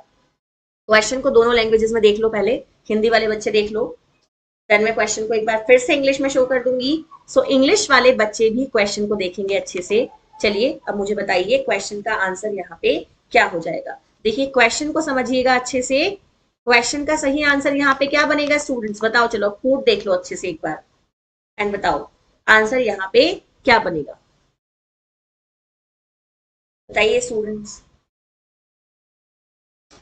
क्वेश्चन को दोनों लैंग्वेजेस में देख लो पहले, हिंदी वाले बच्चे देख लो, देन मैं क्वेश्चन को एक बार फिर से इंग्लिश में शो कर दूंगी। सो इंग्लिश वाले बच्चे भी क्वेश्चन को देखेंगे अच्छे से। चलिए अब मुझे बताइए क्वेश्चन का आंसर यहाँ पे क्या हो जाएगा। देखिए क्वेश्चन को समझिएगा अच्छे से। क्वेश्चन का सही आंसर यहाँ पे क्या बनेगा स्टूडेंट्स, बताओ। चलो कोड देख लो अच्छे से एक बार एंड बताओ आंसर यहाँ पे क्या बनेगा। बताइए स्टूडेंट्स।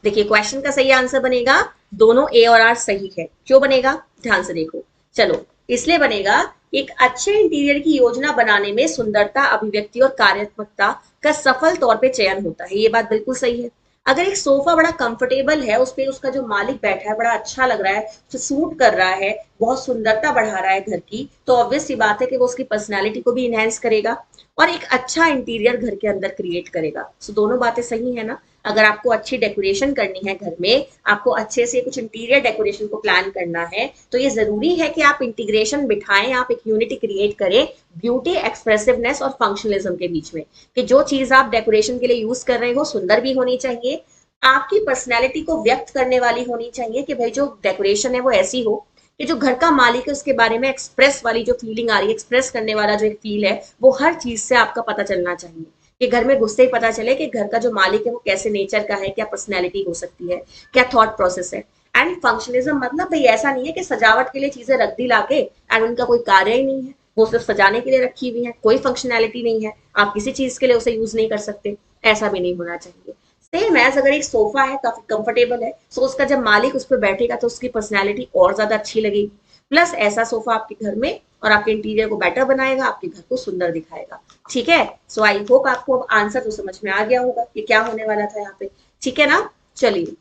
देखिए क्वेश्चन का सही आंसर बनेगा, दोनों ए और आर सही है। क्यों बनेगा, ध्यान से देखो। चलो इसलिए बनेगा, एक अच्छे इंटीरियर की योजना बनाने में सुंदरता, अभिव्यक्ति और कार्यात्मकता का सफल तौर पे चयन होता है। ये बात बिल्कुल सही है। अगर एक सोफा बड़ा कंफर्टेबल है, उस पे उसका जो मालिक बैठा है बड़ा अच्छा लग रहा है, उसे सूट कर रहा है, बहुत सुंदरता बढ़ा रहा है घर की, तो ऑब्वियस सी बात है कि वो उसकी पर्सनैलिटी को भी इनहेंस करेगा और एक अच्छा इंटीरियर घर के अंदर क्रिएट करेगा। सो दोनों बातें सही है ना। अगर आपको अच्छी डेकोरेशन करनी है घर में, आपको अच्छे से कुछ इंटीरियर डेकोरेशन को प्लान करना है, तो ये जरूरी है कि आप इंटीग्रेशन बिठाएं, आप एक यूनिटी क्रिएट करें ब्यूटी, एक्सप्रेसिवनेस और फंक्शनलिज्म के बीच में, कि जो चीज आप डेकोरेशन के लिए यूज कर रहे हो सुंदर भी होनी चाहिए, आपकी पर्सनैलिटी को व्यक्त करने वाली होनी चाहिए, कि भाई जो डेकोरेशन है वो ऐसी हो कि जो घर का मालिक है उसके बारे में एक्सप्रेस वाली जो फीलिंग आ रही है, एक्सप्रेस करने वाला जो एक फील है, वो हर चीज से आपका पता चलना चाहिए। कि घर में घुसते ही पता चले कि घर का जो मालिक है वो कैसे नेचर का है, क्या पर्सनैलिटी हो सकती है, क्या थॉट प्रोसेस है। एंड फंक्शनलिज्म मतलब भाई ऐसा नहीं है कि सजावट के लिए चीजें रख दी लाके एंड उनका कोई कार्य ही नहीं है, वो सिर्फ सजाने के लिए रखी हुई है, कोई फंक्शनैलिटी नहीं है, आप किसी चीज के लिए उसे यूज नहीं कर सकते। ऐसा भी नहीं होना चाहिए। सेम एज अगर एक सोफा है, काफी कंफर्टेबल है, सो उसका जब मालिक उस पर बैठेगा तो उसकी पर्सनैलिटी और ज्यादा अच्छी लगेगी। प्लस ऐसा सोफा आपके घर में और आपके इंटीरियर को बेटर बनाएगा, आपके घर को सुंदर दिखाएगा। ठीक है। सो आई होप आपको अब आंसर तो समझ में आ गया होगा कि क्या होने वाला था यहाँ पे। ठीक है ना। चलिए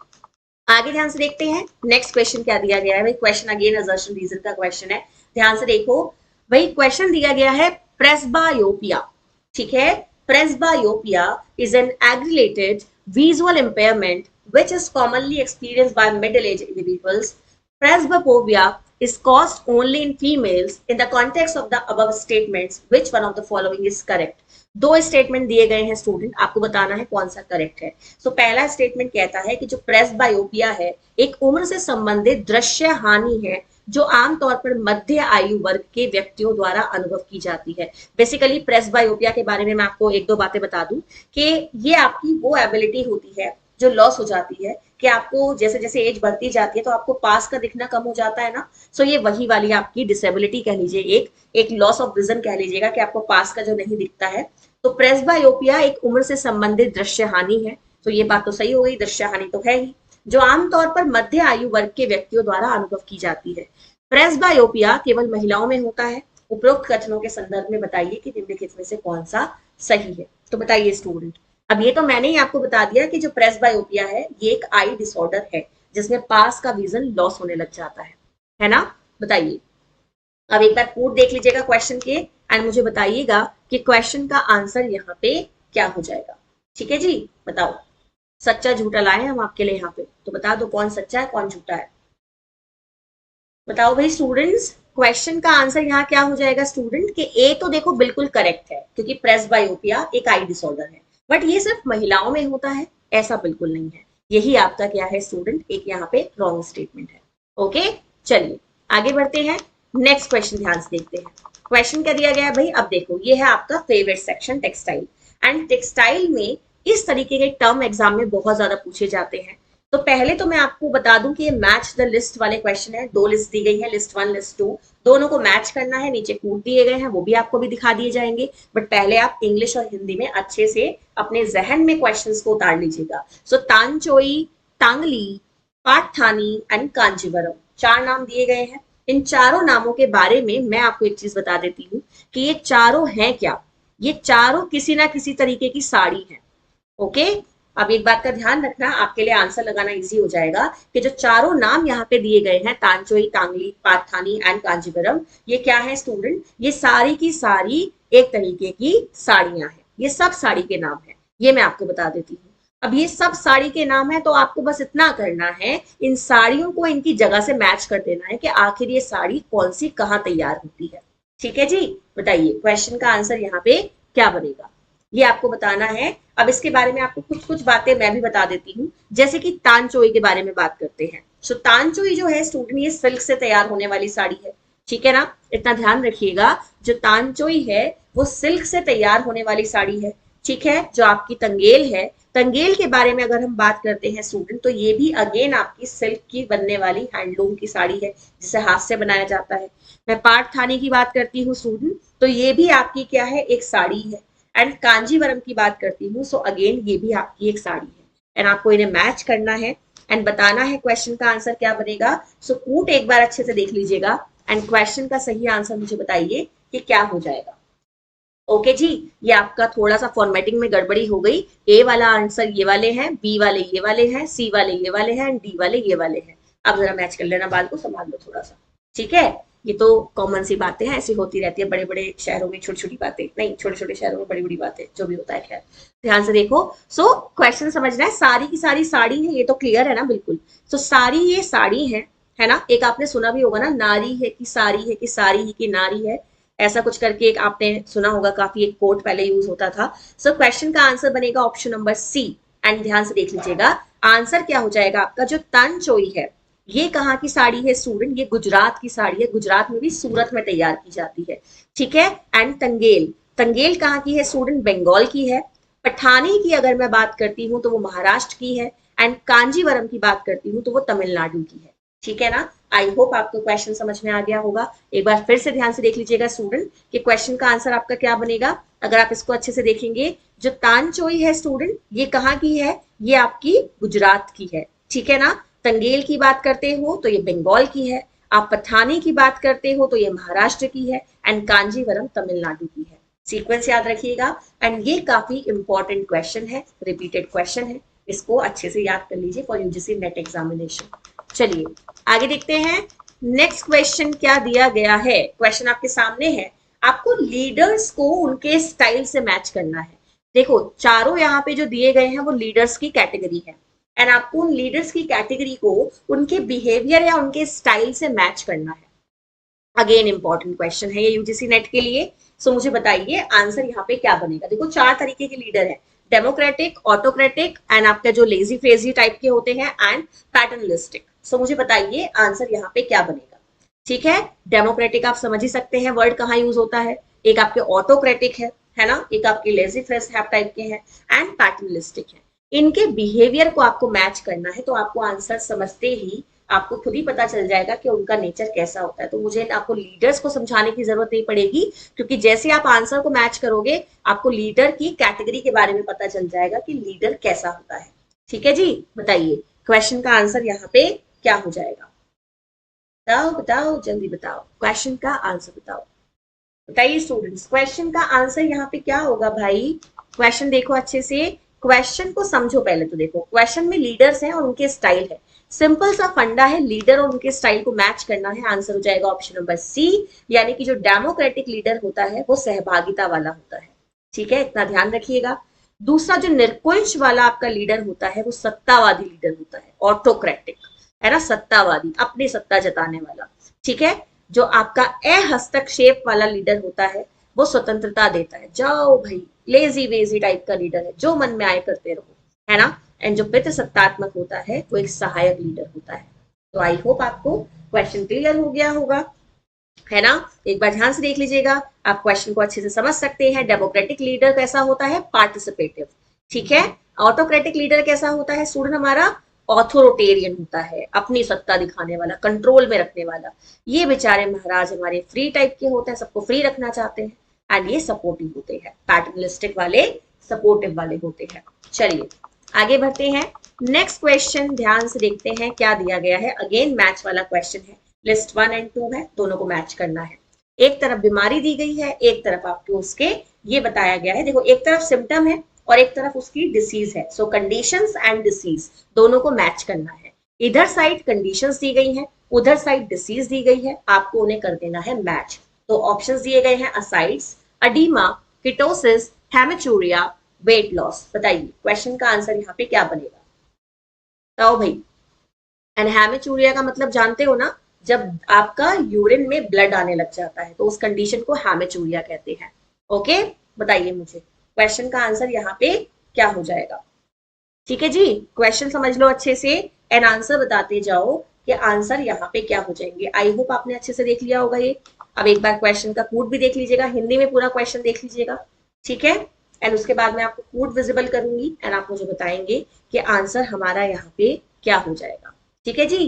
आगे ध्यान से देखते हैं नेक्स्ट क्वेश्चन क्या दिया गया है। भाई क्वेश्चन अगेन असर्शन रीजन का क्वेश्चन है, ध्यान से देखो। भाई क्वेश्चन दिया गया है प्रेस्बायोपिया। ठीक है, presbyopia is an age related visual impairment which is commonly experienced by middle-aged individuals. Presbyopia is caused only in females. In the context of the above statements, which one of the following is correct? दो statement दिए गए हैं student, आपको बताना है कौन सा correct है। सो पहला स्टेटमेंट कहता है कि जो प्रेस्बायोपिया है एक उम्र से संबंधित दृश्य हानि है जो आमतौर पर मध्य आयु वर्ग के व्यक्तियों द्वारा अनुभव की जाती है। बेसिकली प्रेस्बायोपिया के बारे में मैं आपको एक दो बातें बता दूं कि ये आपकी वो एबिलिटी होती है जो लॉस हो जाती है कि आपको जैसे जैसे एज बढ़ती जाती है तो आपको पास का दिखना कम हो जाता है ना। सो ये वही वाली आपकी डिसेबिलिटी कह लीजिए, एक लॉस ऑफ विजन कह लीजिएगा कि आपको पास का जो नहीं दिखता है। तो प्रेसबायोपिया एक उम्र से संबंधित दृश्य हानि है। तो ये बात तो सही हो गई, दृश्य हानि तो है ही, जो आमतौर पर मध्य आयु वर्ग के व्यक्तियों द्वारा अनुभव की जाती है। प्रेसबायोपिया केवल महिलाओं में होता है। उपरोक्त कथनों के संदर्भ में बताइए कि निम्नलिखित में से कौन सा सही है। तो बताइए स्टूडेंट, अब ये तो मैंने ही आपको बता दिया कि जो प्रेसबायोपिया है ये एक आई डिसऑर्डर है जिसमें पास का विजन लॉस होने लग जाता है ना। बताइए, अब एक बार कोड देख लीजिएगा क्वेश्चन के एंड मुझे बताइएगा कि क्वेश्चन का आंसर यहाँ पे क्या हो जाएगा। ठीक है जी, बताओ। सच्चा झूठा लाए हम आपके लिए यहाँ पे, तो बता दो कौन सच्चा है कौन झूठा है। बताओ भाई स्टूडेंट्स, क्वेश्चन का आंसर यहाँ क्या हो जाएगा स्टूडेंट, कि ए तो देखो बिल्कुल करेक्ट है क्योंकि प्रेसबायोपिया एक आई डिसऑर्डर है, बट ये सिर्फ महिलाओं में होता है ऐसा बिल्कुल नहीं है। यही आपका क्या है स्टूडेंट, एक यहाँ पे रॉन्ग स्टेटमेंट है। ओके, चलिए आगे बढ़ते हैं। नेक्स्ट क्वेश्चन ध्यान से देखते हैं। क्वेश्चन क्या दिया गया है भाई, अब देखो ये है आपका favourite section textile. And textile में इस तरीके के टर्म एग्जाम में बहुत ज्यादा पूछे जाते हैं। तो पहले तो मैं आपको बता दूं कि ये मैच द लिस्ट वाले क्वेश्चन है। दो लिस्ट दी गई है, लिस्ट 1 लिस्ट 2, दोनों को मैच करना है। नीचे कूट दिए गए हैं, वो भी आपको भी दिखा दिए जाएंगे, बट पहले आप इंग्लिश और हिंदी में अच्छे से अपने जहन में क्वेश्चंस को उतार लीजिएगा। सो तांचोई, टांगली, पाठथानी एंड कांजीवरम, 4 नाम दिए गए हैं। इन चारों नामों के बारे में मैं आपको एक चीज बता देती हूँ कि ये चारों हैं क्या। ये चारों किसी ना किसी तरीके की साड़ी है। ओके, अब एक बात का ध्यान रखना, आपके लिए आंसर लगाना इजी हो जाएगा कि जो चारों नाम यहाँ पे दिए गए हैं, तांचोई, तांगली, पाठथानी एंड कांजीवरम, ये क्या है स्टूडेंट, ये सारी की सारी एक तरीके की साड़ियां हैं। ये सब साड़ी के नाम है, ये मैं आपको बता देती हूँ। अब ये सब साड़ी के नाम है तो आपको बस इतना करना है, इन साड़ियों को इनकी जगह से मैच कर देना है कि आखिर ये साड़ी कौन सी कहाँ तैयार होती है। ठीक है जी, बताइए क्वेश्चन का आंसर यहाँ पे क्या बनेगा, ये आपको बताना है। अब इसके बारे में आपको कुछ कुछ बातें मैं भी बता देती हूँ, जैसे कि तानचोई के बारे में बात करते हैं। सो तानचोई जो है स्टूडेंट, ये सिल्क से तैयार होने वाली साड़ी है। ठीक है ना, इतना ध्यान रखिएगा, जो तानचोई है वो सिल्क से तैयार होने वाली साड़ी है। ठीक है, जो आपकी तंगेल है, तंगेल के बारे में अगर हम बात करते हैं स्टूडेंट, तो ये भी अगेन आपकी सिल्क की बनने वाली हैंडलूम की साड़ी है जिसे हाथ से बनाया जाता है। मैं पाठथानी की बात करती हूँ स्टूडेंट, तो ये भी आपकी क्या है, एक साड़ी है। एंड कांजीवरम की बात करती हूँ, सो अगेन ये भी आपकी एक साड़ी है। एंड आपको इन्हें मैच करना है एंड बताना है क्वेश्चन का आंसर क्या बनेगा। सो कूट एक बार अच्छे से देख लीजिएगा एंड क्वेश्चन का सही आंसर मुझे बताइए कि क्या हो जाएगा। ओके जी, ये आपका थोड़ा सा फॉर्मेटिंग में गड़बड़ी हो गई। ए वाला आंसर ये वाले हैं, बी वाले ये वाले हैं, सी वाले ये वाले हैं एंड डी वाले ये वाले हैं। अब जरा मैच कर लेना, बाल को संभाल लो थोड़ा सा। ठीक है, ये तो कॉमन सी बातें हैं, ऐसी होती रहती है। बड़े बड़े शहरों में छोटी छोटी बातें नहीं, छोटे छोटे शहरों में बड़ी बड़ी बातें, जो भी होता है खैर। ध्यान से देखो। सो क्वेश्चन समझना है, सारी की सारी साड़ी है, ये तो क्लियर है ना बिल्कुल। सो सारी ये साड़ी है ना। एक आपने सुना भी होगा ना, नारी है कि सारी है कि सारी ही की नारी है, ऐसा कुछ करके एक आपने सुना होगा, काफी एक कोट पहले यूज होता था। सो क्वेश्चन का आंसर बनेगा ऑप्शन नंबर सी। एंड ध्यान से देख लीजिएगा, आंसर क्या हो जाएगा आपका, जो तानचोई है ये कहाँ की साड़ी है स्टूडेंट, ये गुजरात की साड़ी है। गुजरात में भी सूरत में तैयार की जाती है। ठीक है, एंड तंगेल, तंगेल कहाँ की है स्टूडेंट, बंगाल की है। पठानी की अगर मैं बात करती हूँ तो वो महाराष्ट्र की है। एंड कांजीवरम की बात करती हूँ तो वो तमिलनाडु की है। ठीक है ना, आई होप आपको क्वेश्चन समझ में आ गया होगा। एक बार फिर से ध्यान से देख लीजिएगा स्टूडेंट कि क्वेश्चन का आंसर आपका क्या बनेगा। अगर आप इसको अच्छे से देखेंगे, जो तानचोई है स्टूडेंट, ये कहाँ की है, ये आपकी गुजरात की है। ठीक है ना, तंगेल की बात करते हो तो ये बंगाल की है। आप पठानी की बात करते हो तो ये महाराष्ट्र की है। एंड कांजीवरम तमिलनाडु की है। सीक्वेंस याद रखिएगा। एंड ये काफी इंपॉर्टेंट क्वेश्चन है, रिपीटेड क्वेश्चन है, इसको अच्छे से याद कर लीजिए फॉर यूजीसी नेट एग्जामिनेशन। चलिए आगे देखते हैं। नेक्स्ट क्वेश्चन क्या दिया गया है, क्वेश्चन आपके सामने है। आपको लीडर्स को उनके स्टाइल से मैच करना है। देखो चारों यहाँ पे जो दिए गए हैं वो लीडर्स की कैटेगरी है एंड आपको उन लीडर्स की कैटेगरी को उनके बिहेवियर या उनके स्टाइल से मैच करना है। अगेन इंपॉर्टेंट क्वेश्चन है ये यूजीसी नेट के लिए। सो मुझे बताइए आंसर यहाँ पे क्या बनेगा। देखो 4 तरीके के लीडर है, डेमोक्रेटिक, ऑटोक्रेटिक एंड आपका जो लेजी फेजी टाइप के होते हैं एंड पैटर्नलिस्टिक। सो मुझे बताइए आंसर यहाँ पे क्या बनेगा। ठीक है, डेमोक्रेटिक आप समझ ही सकते हैं वर्ड कहाँ यूज होता है। एक आपके ऑटोक्रेटिक है ना, एक आपके लेजी फेज टाइप के हैं एंड पैटर्नलिस्टिक है। इनके बिहेवियर को आपको मैच करना है, तो आपको आंसर समझते ही आपको खुद ही पता चल जाएगा कि उनका नेचर कैसा होता है। तो मुझे आपको लीडर्स को समझाने की जरूरत नहीं पड़ेगी, क्योंकि जैसे आप आंसर को मैच करोगे आपको लीडर की कैटेगरी के बारे में पता चल जाएगा कि लीडर कैसा होता है। ठीक है जी, बताइए क्वेश्चन का आंसर यहाँ पे क्या हो जाएगा? बताओ बताओ, जल्दी बताओ, क्वेश्चन का आंसर बताओ। बताइए स्टूडेंट्स, क्वेश्चन का आंसर यहाँ पे क्या होगा भाई? क्वेश्चन देखो अच्छे से, क्वेश्चन को समझो पहले। तो देखो क्वेश्चन में लीडर्स हैं और उनके स्टाइल है। सिंपल सा फंडा है, लीडर और उनके स्टाइल को मैच करना है। आंसर हो जाएगा ऑप्शन नंबर सी, यानी कि जो डेमोक्रेटिक लीडर होता है वो सहभागिता वाला होता है। ठीक है, इतना ध्यान रखिएगा। दूसरा जो निरकुंश वाला आपका लीडर होता है वो सत्तावादी लीडर होता है, ऑटोक्रेटिक, है ना, सत्तावादी, अपनी सत्ता जताने वाला। ठीक है, जो आपका हस्तक्षेप वाला लीडर होता है वो स्वतंत्रता देता है, जाओ भाई, लेजी वेजी टाइप का लीडर है, जो मन में आए करते रहो, है ना। एंड जो पितृ सत्तात्मक होता है वो एक सहायक लीडर होता है। तो आई होप आपको क्वेश्चन क्लियर हो गया होगा, है ना। एक बार ध्यान से देख लीजिएगा, आप क्वेश्चन को अच्छे से समझ सकते हैं। डेमोक्रेटिक लीडर कैसा होता है? पार्टिसिपेटिव। ठीक है। ऑटोक्रेटिक लीडर कैसा होता है स्टूडेंट हमारा? ऑथोरिटेरियन होता है, अपनी सत्ता दिखाने वाला, कंट्रोल में रखने वाला। ये बेचारे महाराज हमारे फ्री टाइप के होते हैं, सबको फ्री रखना चाहते हैं। एंड ये सपोर्टिव होते हैं, पैटर्नलिस्टिक वाले सपोर्टिव वाले होते हैं। चलिए आगे बढ़ते हैं। नेक्स्ट क्वेश्चन ध्यान से देखते हैं क्या दिया गया है। अगेन मैच वाला क्वेश्चन है, लिस्ट 1 एंड 2 है, दोनों को मैच करना है। एक तरफ बीमारी दी गई है, एक तरफ आपको उसके ये बताया गया है। देखो एक तरफ सिम्टम है और एक तरफ उसकी डिसीज है। सो कंडीशंस एंड डिसीज दोनों को मैच करना है। इधर साइड कंडीशंस दी गई हैं, उधर साइड डिसीज दी गई है, आपको उन्हें कर देना है मैच। तो ऑप्शंस दिए गए हैं, asides, oedema, ketosis, haematuria, weight loss. बताइए क्वेश्चन का आंसर यहाँ पे क्या बनेगा? बताओ भाई। एंड हेमेचूरिया का मतलब जानते हो ना, जब आपका यूरिन में ब्लड आने लग जाता है तो उस कंडीशन को हेमेचूरिया कहते हैं। ओके, बताइए मुझे क्वेश्चन का आंसर यहाँ पे क्या हो जाएगा? ठीक है जी, क्वेश्चन समझ लो अच्छे से एंड आंसर बताते जाओ कि आंसर यहाँ पे क्या हो जाएंगे। आई होप आपने अच्छे से देख लिया होगा ये। अब एक बार क्वेश्चन का कोड भी देख लीजिएगा, हिंदी में पूरा क्वेश्चन देख लीजिएगा। ठीक है, एंड उसके बाद मैं आपको कोड विजिबल करूंगी एंड आप मुझे बताएंगे कि आंसर हमारा यहाँ पे क्या हो जाएगा। ठीक है जी,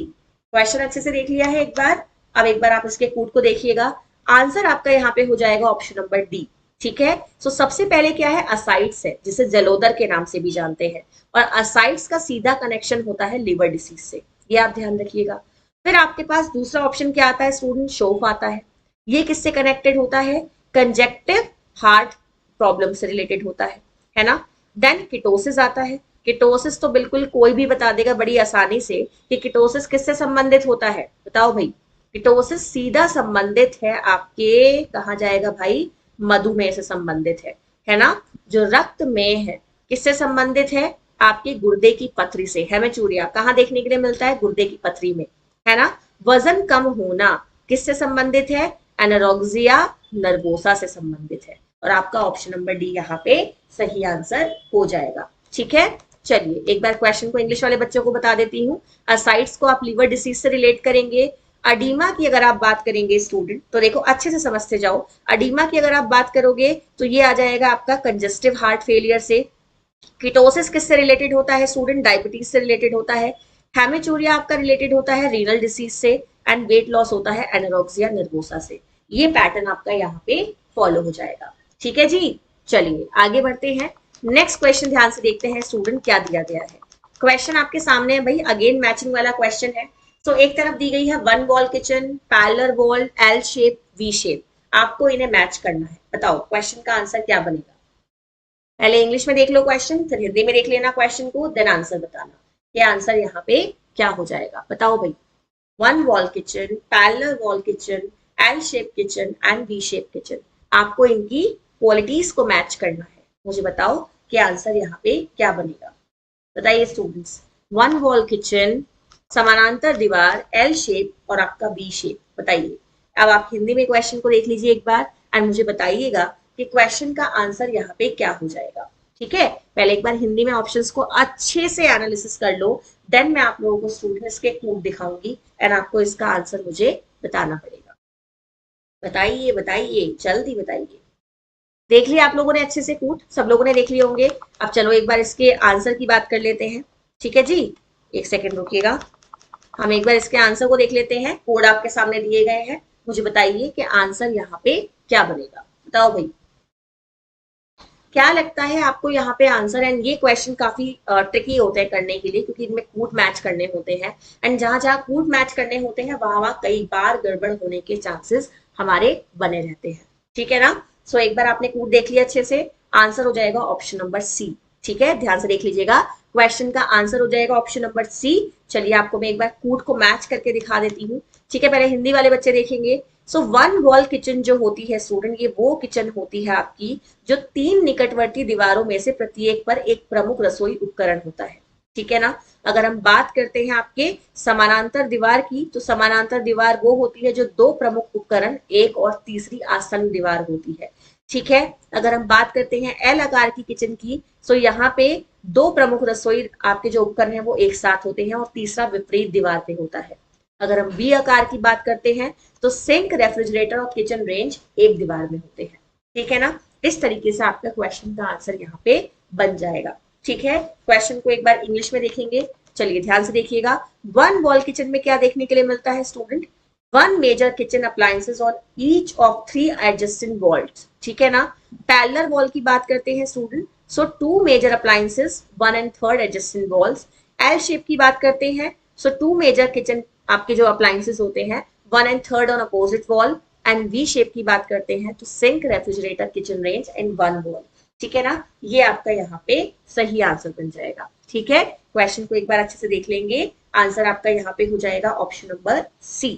क्वेश्चन अच्छे से देख लिया है एक बार। अब एक बार आप इसके कोड को देखिएगा। आंसर आपका यहाँ पे हो जाएगा ऑप्शन नंबर डी। ठीक है, सो सबसे पहले क्या है? असाइड्स है, जिसे जलोदर के नाम से भी जानते हैं। और असाइड्स का सीधा कनेक्शन होता है लिवर डिसीज से, ये आप ध्यान रखिएगा। फिर आपके पास दूसरा ऑप्शन क्या आता है स्टूडेंट? शोफ आता है। ये किससे कनेक्टेड होता है? कंजेक्टिव हार्ट प्रॉब्लम से रिलेटेड होता है ना। देन किटोसिस आता है। किटोसिस तो बिल्कुल कोई भी बता देगा बड़ी आसानी से कि किटोसिस किससे संबंधित होता है। बताओ भाई। किटोसिस सीधा संबंधित है आपके, कहा जाएगा भाई, मधुमेह से संबंधित है ना। जो रक्त में है किससे संबंधित है? आपके गुर्दे की पथरी से। हेमेचूरिया कहाँ देखने के लिए मिलता है? गुर्दे की पथरी में, है ना। वजन कम होना किससे संबंधित है? एनोरेक्सिया नर्वोसा से संबंधित है। और आपका ऑप्शन नंबर डी यहाँ पे सही आंसर हो जाएगा। ठीक है, चलिए एक बार क्वेश्चन को इंग्लिश वाले बच्चों को बता देती हूँ। असाइड्स को आप लीवर डिसीज से रिलेट करेंगे। अडीमा की अगर आप बात करेंगे स्टूडेंट, तो देखो अच्छे से समझते जाओ। अडीमा की अगर आप बात करोगे तो ये आ जाएगा आपका कंजेस्टिव हार्ट फेलियर से। कीटोसिस किससे रिलेटेड होता है स्टूडेंट? डायबिटीज से रिलेटेड होता है। हेमेचूरिया आपका रिलेटेड होता है रीनल डिसीज से। एंड वेट लॉस होता है एनोरेक्सिया नर्वोसा से। ये पैटर्न आपका यहाँ पे फॉलो हो जाएगा। ठीक है जी, चलिए आगे बढ़ते हैं। नेक्स्ट क्वेश्चन ध्यान से देखते हैं स्टूडेंट क्या दिया गया है। क्वेश्चन आपके सामने है भाई, अगेन मैचिंग वाला क्वेश्चन है। तो एक तरफ दी गई है one wall kitchen, parallel wall, L shape, V shape. आपको इन्हें मैच करना है। बताओ क्वेश्चन का आंसर क्या बनेगा? पहले इंग्लिश में देख लो क्वेश्चन, फिर हिंदी में देख लेना क्वेश्चन को, देन आंसर बताना कि आंसर यहाँ पे क्या हो जाएगा। बताओ भाई। One wall kitchen, parallel wall kitchen, L shape kitchen and V shape kitchen. आपको इनकी क्वालिटीज को मैच करना है। मुझे बताओ कि आंसर यहाँ पे क्या बनेगा। बताइए स्टूडेंट्स। वन वॉल किचन, समानांतर दीवार, एल शेप और आपका वी शेप। बताइए। अब आप हिंदी में क्वेश्चन को देख लीजिए एक बार एंड मुझे बताइएगा कि क्वेश्चन का आंसर यहाँ पे क्या हो जाएगा। ठीक है, पहले एक बार हिंदी में ऑप्शंस को अच्छे से एनालिसिस कर लो, देन मैं आप लोगों को स्टूडेंट्स के कोड दिखाऊंगी एंड आपको इसका आंसर मुझे बताना पड़ेगा। बताइए बताइए, जल्दी बताइए। देख लिया आप लोगों ने अच्छे से कूट, सब लोगों ने देख लिए होंगे। अब चलो एक बार इसके आंसर की बात कर लेते हैं। ठीक है जी, एक सेकेंड रुकिएगा, हम एक बार इसके आंसर को देख लेते हैं। कोड आपके सामने दिए गए हैं, मुझे बताइए कि आंसर यहाँ पे क्या बनेगा। बताओ भाई, क्या लगता है आपको यहाँ पे आंसर। एंड ये क्वेश्चन काफी ट्रिकी होते हैं करने के लिए, क्योंकि इनमें कूट मैच करने होते हैं। एंड जहां जहां कूट मैच करने होते हैं वहां वहां कई बार गड़बड़ होने के चांसेस हमारे बने रहते हैं। ठीक है ना। सो एक बार आपने कूट देख लिया अच्छे से, आंसर हो जाएगा ऑप्शन नंबर सी। ठीक है, ध्यान से देख लीजिएगा, क्वेश्चन का आंसर हो जाएगा ऑप्शन नंबर सी। चलिए आपको मैं एक बार कूट को मैच करके दिखा देती हूँ। ठीक है, पहले हिंदी वाले बच्चे देखेंगे। सो वन वॉल किचन जो होती है स्टूडेंट, ये वो किचन होती है आपकी जो 3 निकटवर्ती दीवारों में से प्रत्येक पर एक प्रमुख रसोई उपकरण होता है। ठीक है ना। अगर हम बात करते हैं आपके समानांतर दीवार की, तो समानांतर दीवार वो होती है जो 2 प्रमुख उपकरण, एक और तीसरी आसन्न दीवार होती है। ठीक है। अगर हम बात करते हैं एल आकार की किचन की, तो यहाँ पे 2 प्रमुख रसोई आपके जो उपकरण है वो एक साथ होते हैं और तीसरा विपरीत दीवार पे होता है। अगर हम बी आकार की बात करते हैं, तो सिंक, रेफ्रिजरेटर और किचन रेंज एक दीवार में होते हैं। ठीक है ना। इस तरीके से आपका क्वेश्चन का आंसर यहाँ पे बन जाएगा। ठीक है, क्वेश्चन को एक बार इंग्लिश में देखेंगे। चलिए ध्यान से देखिएगा, वन वॉल किचन में क्या देखने के लिए मिलता है student, one major kitchen appliances on each of 3 adjusting walls. ठीक है ना। पैरेलल वॉल की बात करते हैं student, so 2 major appliances, 1 and 3rd adjusting walls. L shape की बात करते हैं, सो 2 मेजर किचन आपके जो अप्लायंसेस होते हैं, 1 and 3rd on opposite wall. And V shape की बात करते हैं तो sink, refrigerator, kitchen range and 1 wall. ठीक है ना। ये आपका यहाँ पे सही आंसर बन जाएगा। ठीक है, क्वेश्चन को एक बार अच्छे से देख लेंगे, आंसर आपका यहाँ पे हो जाएगा ऑप्शन नंबर सी।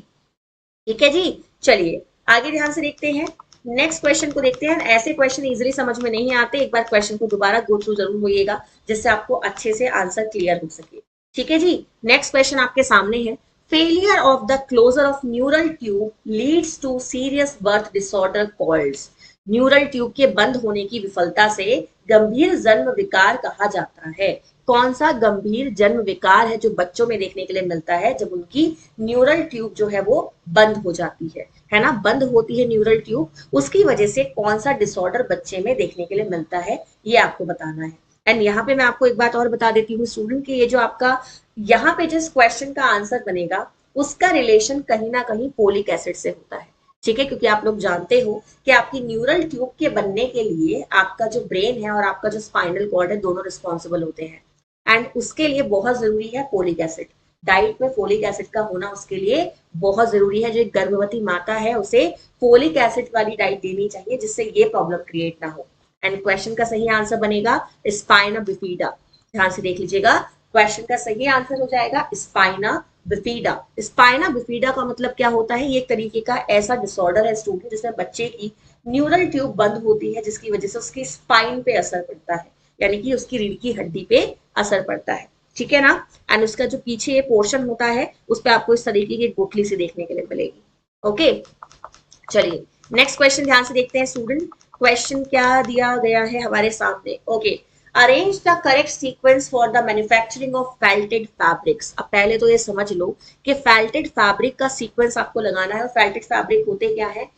ठीक है जी। चलिए आगे ध्यान से देखते हैं, नेक्स्ट क्वेश्चन को देखते हैं। ऐसे क्वेश्चन इजीली समझ में नहीं आते, एक बार क्वेश्चन को दोबारा गो थ्रू जरूर होइएगा, जिससे आपको अच्छे से आंसर क्लियर हो सके। ठीक है जी। नेक्स्ट क्वेश्चन आपके सामने है, failure of the closure of neural tube leads to serious birth disorder called. Neural tube के बंद होने की विफलता से गंभीर जन्म विकार कहा जाता है। कौन सा गंभीर जन्म विकार है जो बच्चों में देखने के लिए मिलता है जब उनकी न्यूरल ट्यूब जो है वो बंद हो जाती है ना, बंद होती है न्यूरल ट्यूब, उसकी वजह से कौन सा डिसऑर्डर बच्चे में देखने के लिए मिलता है, ये आपको बताना है। एंड यहाँ पे मैं आपको एक बात और बता देती हूँ स्टूडेंट कि ये जो आपका यहाँ पे जिस क्वेश्चन का आंसर बनेगा उसका रिलेशन कहीं ना कहीं फोलिक एसिड से होता है। ठीक है, क्योंकि आप लोग जानते हो कि आपकी न्यूरल ट्यूब के बनने के लिए आपका जो ब्रेन है और आपका जो स्पाइनल कॉर्ड है दोनों रिस्पॉन्सिबल होते हैं। एंड उसके लिए बहुत जरूरी है फोलिक एसिड। डाइट में फोलिक एसिड का होना उसके लिए बहुत जरूरी है। जो एक गर्भवती माता है उसे फोलिक एसिड वाली डाइट देनी चाहिए जिससे ये प्रॉब्लम क्रिएट ना हो। एंड क्वेश्चन का सही आंसर बनेगा स्पाइना बिफिडा। ध्यान से देख लीजिएगा, क्वेश्चन का सही आंसर हो जाएगा स्पाइना बिफिडा। स्पाइना बिफिडा का मतलब क्या होता है, ये एक तरीके का ऐसा डिसऑर्डर है स्टूडेंट जिसमें बच्चे की न्यूरल ट्यूब बंद होती है, जिसकी वजह से उसकी स्पाइन पे असर पड़ता है, यानी कि उसकी रीढ़ की हड्डी पे असर पड़ता है। ठीक है ना। एंड उसका जो पीछे पोर्शन होता है उस पर आपको इस तरीके की गुठली से देखने के लिए मिलेगी। ओके, चलिए नेक्स्ट क्वेश्चन ध्यान से देखते हैं स्टूडेंट। क्वेश्चन क्या दिया गया है हमारे सामने। Okay, arrange the correct sequence for the manufacturing of felted fabrics. अब पहले तो ये समझ लो कि फेल्टेड फैब्रिक का सीक्वेंस आपको लगाना है। और फेल्टेड फैब्रिक होते क्या है,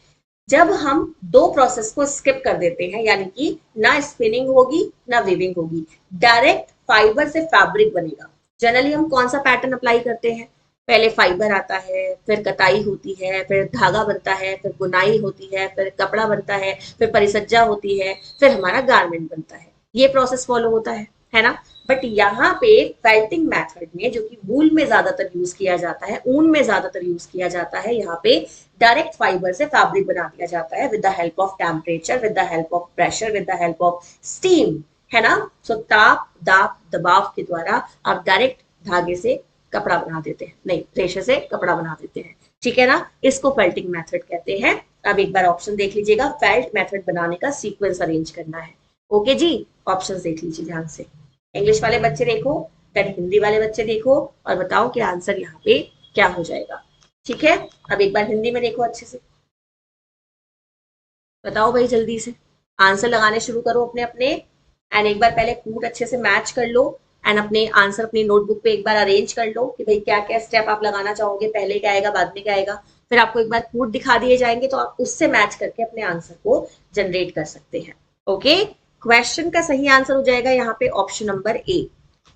जब हम 2 प्रोसेस को स्किप कर देते हैं, यानी कि ना स्पिनिंग होगी ना वीविंग होगी, डायरेक्ट फाइबर से फैब्रिक बनेगा। जनरली हम कौन सा पैटर्न अप्लाई करते हैं, पहले फाइबर आता है, फिर कताई होती है, फिर धागा बनता है, फिर बुनाई होती है, फिर कपड़ा बनता है, फिर परिसज्जा होती है, फिर हमारा गारमेंट बनता है। ये प्रोसेस फॉलो होता है ना। बट यहाँ पे फेल्टिंग मेथड में, जो कि वूल में ज्यादातर यूज किया जाता है, ऊन में ज्यादातर यूज किया जाता है, यहाँ पे डायरेक्ट फाइबर से फैब्रिक बना दिया जाता है with the help of temperature, with the help of pressure, with the help of steam, है ना। सो ताप, दाब, दबाव के द्वारा आप डायरेक्ट धागे से कपड़ा बना देते हैं, नहीं रेशे से कपड़ा बना देते हैं। ठीक है ना, इसको फेल्टिंग मेथड कहते हैं। अब एक बार ऑप्शन देख लीजिएगा, फेल्ट मेथड बनाने का सीक्वेंस अरेंज करना है। ओके जी, ऑप्शंस देख लीजिए ध्यान से। इंग्लिश वाले बच्चे देखो, फिर हिंदी वाले बच्चे देखो और बताओ कि आंसर यहाँ पे क्या हो जाएगा। ठीक है, अब एक बार हिंदी में देखो अच्छे से, बताओ भाई जल्दी से, आंसर लगाने शुरू करो अपने अपने। एंड एक बार पहले कूट अच्छे से मैच कर लो एंड अपने आंसर अपनी नोटबुक पे एक बार अरेंज कर लो कि भाई क्या क्या स्टेप आप लगाना चाहोगे, पहले क्या आएगा बाद में क्या आएगा। फिर आपको एक बार कूट दिखा दिए जाएंगे तो आप उससे मैच करके अपने आंसर को जनरेट कर सकते हैं। ओके, क्वेश्चन का सही आंसर हो जाएगा यहाँ पे ऑप्शन नंबर ए।